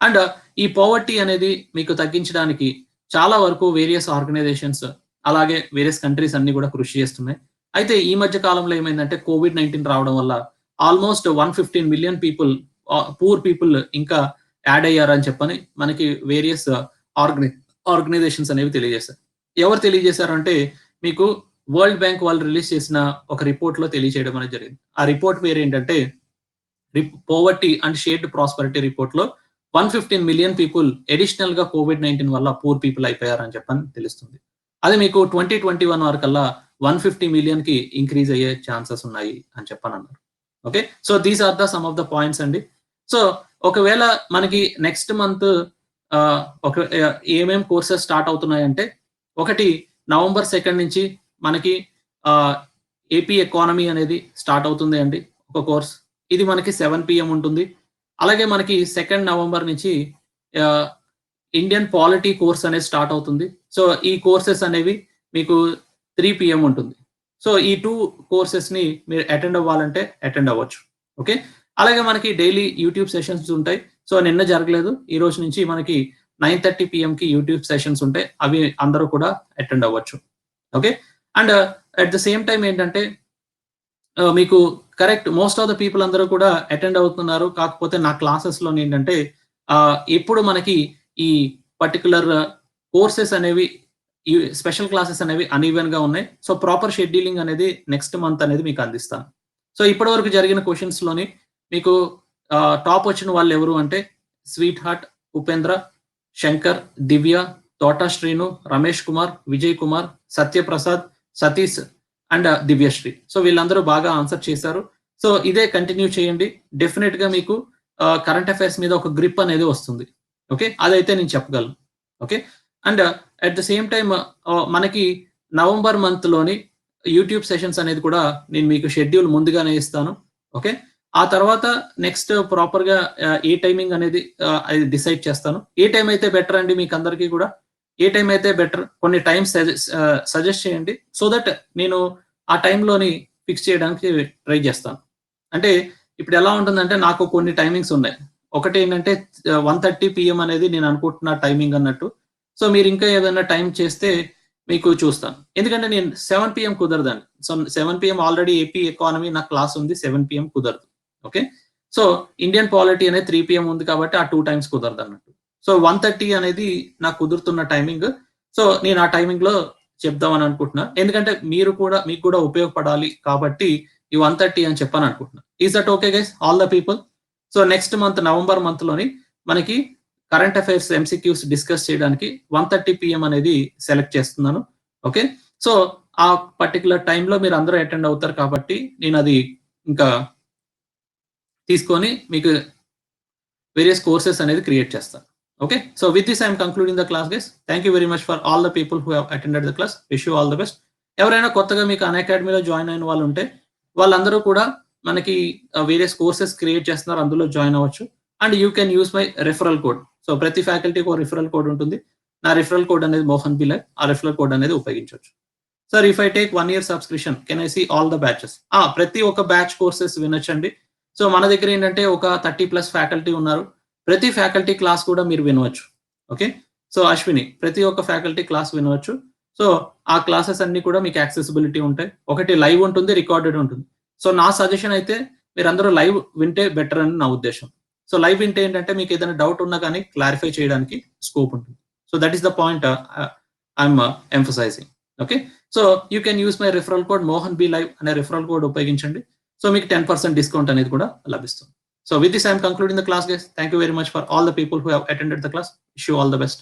అండ్ ఈ పోవర్టీ అనేది మీకు తగ్గించడానికి చాలా వరకు వేరియస్ ఆర్గనైజేషన్స్ అలాగే వేరియస్ కంట్రీస్ అన్ని కూడా కృషి చేస్తున్నాయి. అయితే ఈ మధ్య కాలంలో ఏమైందంటే కోవిడ్-19 రావడం వల్ల ఆల్మోస్ట్ 115 మిలియన్ పూర్ పీపుల్ ఇంకా యాడ్ అయ్యారని చెప్పని మనకి వేరియస్ ఆర్గనైజేషన్స్ అనేవి తెలియజేశారు. ఎవరు తెలియజేశారు అంటే మీకు వరల్డ్ బ్యాంక్ వాళ్ళు రిలీజ్ చేసిన ఒక రిపోర్ట్ లో తెలియజేయడం అనేది జరిగింది. ఆ రిపోర్ట్ పేరు ఏంటంటే poverty and shared prosperity report లో 115 మిలియన్ పీపుల్ అడిషనల్ గా కోవిడ్-19 వల్ల పూర్ పీపుల్ అయిపోయారని చెప్పని తెలుస్తుంది. అది మీకు 2021 వరకల్లా 150 మిలియన్ కి ఇంక్రీజ్ అయ్యే ఛాన్సెస్ ఉన్నాయి అని చెప్పని అన్నారు. Okay, so these are the some of the points అండి. సో ఒకవేళ మనకి నెక్స్ట్ మంత్ ఒక ఏమేం కోర్సెస్ స్టార్ట్ అవుతున్నాయంటే, ఒకటి నవంబర్ 2 నుంచి మనకి ఏపీ ఎకానమీ అనేది స్టార్ట్ అవుతుంది అండి ఒక కోర్స్. ఇది మనకి 7 PM ఉంటుంది. అలాగే మనకి 2 నవంబర్ నుంచి ఇండియన్ పాలిటీ కోర్స్ అనేది స్టార్ట్ అవుతుంది. సో ఈ కోర్సెస్ అనేవి మీకు 3 PM ఉంటుంది. సో ఈ 2 కోర్సెస్ ని మీరు అటెండ్ అవ్వాలంటే అటెండ్ అవ్వచ్చు. ఓకే, అలాగే మనకి డైలీ యూట్యూబ్ సెషన్స్ ఉంటాయి. సో నిన్న జరగలేదు, ఈ రోజు నుంచి మనకి 9:30 PM కి యూట్యూబ్ సెషన్స్ ఉంటాయి. అవి అందరూ కూడా అటెండ్ అవ్వచ్చు. Okay, and at the same time ఏంటంటే మీకు correct most of the people అందరూ కూడా అటెండ్ అవుతున్నారు. కాకపోతే నా క్లాసెస్ లో ఏంటంటే ఎప్పుడు మనకి ఈ పర్టికులర్ కోర్సెస్ అనేవి స్పెషల్ క్లాసెస్ అనేవి అన్ఈవెన్ గా ఉన్నాయి. సో ప్రాపర్ షెడ్యూలింగ్ అనేది నెక్స్ట్ మంత్ అనేది మీకు అందిస్తాను. సో ఇప్పటి వరకు జరిగిన క్వశ్చన్స్ లోని మీకు టాప్ వచ్చిన వాళ్ళు ఎవరు అంటే sweet heart, Upendra, Shankar, Divya, Thota Srinu, Ramesh Kumar, Vijay Kumar, Satyaprasad, Satish and Divyasri. So వీళ్ళందరూ బాగా ఆన్సర్ చేశారు. సో ఇదే కంటిన్యూ చేయండి. డెఫినెట్ గా మీకు కరెంట్ అఫైర్స్ మీద ఒక గ్రిప్ అనేది వస్తుంది. ఓకే, అదైతే నేను చెప్పగలను. Okay, and at the same time మనకి నవంబర్ మంత్ లోని యూట్యూబ్ సెషన్స్ అనేది కూడా నేను మీకు షెడ్యూల్ ముందుగానే ఇస్తాను. ఓకే, ఆ తర్వాత నెక్స్ట్ ప్రాపర్ గా ఏ టైమింగ్ అనేది అది డిసైడ్ చేస్తాను. ఏ టైం అయితే బెటర్ అండి మీకు అందరికీ కూడా, ఏ టైం అయితే బెటర్ కొన్ని టైమ్స్ సజెస్ట్ చేయండి. సో దట్ నేను ఆ టైంలోని ఫిక్స్ చేయడానికి ట్రై చేస్తాను. అంటే ఇప్పుడు ఎలా ఉంటుందంటే నాకు కొన్ని టైమింగ్స్ ఉన్నాయి. ఒకటి ఏంటంటే 1:30 PM అనేది నేను అనుకుంటున్న టైమింగ్ అన్నట్టు. సో మీరు ఇంకా ఏదైనా టైం చేస్తే మీకు చూస్తాను. ఎందుకంటే నేను 7 PM కుదరదండి. So 7 PM already AP economy నా క్లాస్ ఉంది. 7 PM కుదరదు. ఓకే, సో ఇండియన్ పాలిటీ అనేది 3 PM ఉంది కాబట్టి ఆ 2 టైమ్స్ కుదరదు అన్నట్టు. సో 1:30 అనేది నాకు కుదురుతున్న టైమింగ్. సో నేను ఆ టైమింగ్ లో చెప్దామని అనుకుంటున్నా. ఎందుకంటే మీకు కూడా ఉపయోగపడాలి కాబట్టి ఈ 1:30 అని చెప్పని అనుకుంటున్నా. Is that okay guys all the people? So next month November month లోని మనకి కరెంట్ అఫైర్స్ MCQs డిస్కస్ చేయడానికి 1:30 PM అనేది సెలెక్ట్ చేస్తున్నాను. ఓకే, సో ఆ పర్టికులర్ టైంలో మీరు అందరూ అటెండ్ అవుతారు కాబట్టి నేను అది ఇంకా తీసుకొని మీకు వేరియస్ కోర్సెస్ అనేది క్రియేట్ చేస్తాను. Okay, so with this I'm concluding the class guys. Thank you very much for all the people who have attended the class. Wish you all the best. ఎవరైనా కొత్తగా మీకు అన్అకాడమీలో జాయిన్ అయిన వాళ్ళు ఉంటే వాళ్ళందరూ కూడా మనకి వేరియస్ కోర్సెస్ క్రియేట్ చేస్తున్నారు, అందులో జాయిన్ అవ్వచ్చు. And you can use my referral code. So ప్రతి ఫ్యాకల్టీకి ఒక రిఫరల్ కోడ్ ఉంటుంది. నా రిఫరల్ కోడ్ అనేది మోహన్ బి లైవ్. ఆ రిఫరల్ కోడ్ అనేది ఉపయోగించవచ్చు. Sir if I take 1 year subscription can I see all the batches? ప్రతి ఒక్క బ్యాచ్ కోర్సెస్ వినొచ్చండి. సో మన దగ్గర ఏంటంటే ఒక 30+ ఫ్యాకల్టీ ఉన్నారు. ప్రతి ఫ్యాకల్టీ క్లాస్ కూడా మీరు వినవచ్చు. ఓకే, సో అశ్విని ప్రతి ఒక్క ఫ్యాకల్టీ క్లాస్ వినవచ్చు. సో ఆ క్లాసెస్ అన్ని కూడా మీకు యాక్సెసిబిలిటీ ఉంటాయి. ఒకటి లైవ్ ఉంటుంది, రికార్డెడ్ ఉంటుంది. సో నా సజెషన్ అయితే మీరందరూ లైవ్ వింటే బెటర్ అని నా ఉద్దేశం. సో లైవ్ వింటే ఏంటంటే మీకు ఏదైనా డౌట్ ఉన్నా కానీ క్లారిఫై చేయడానికి స్కోప్ ఉంటుంది. So that is the point I'm emphasizing. Okay, so you can use my referral code Mohan B live అనే రిఫరల్ కోడ్ ఉపయోగించండి. సో మీకు 10% డిస్కౌంట్ అనేది కూడా లభిస్తుంది. So with this, I am concluding the class, guys. Thank you very much for all the people who have attended the class. Wish you all the best.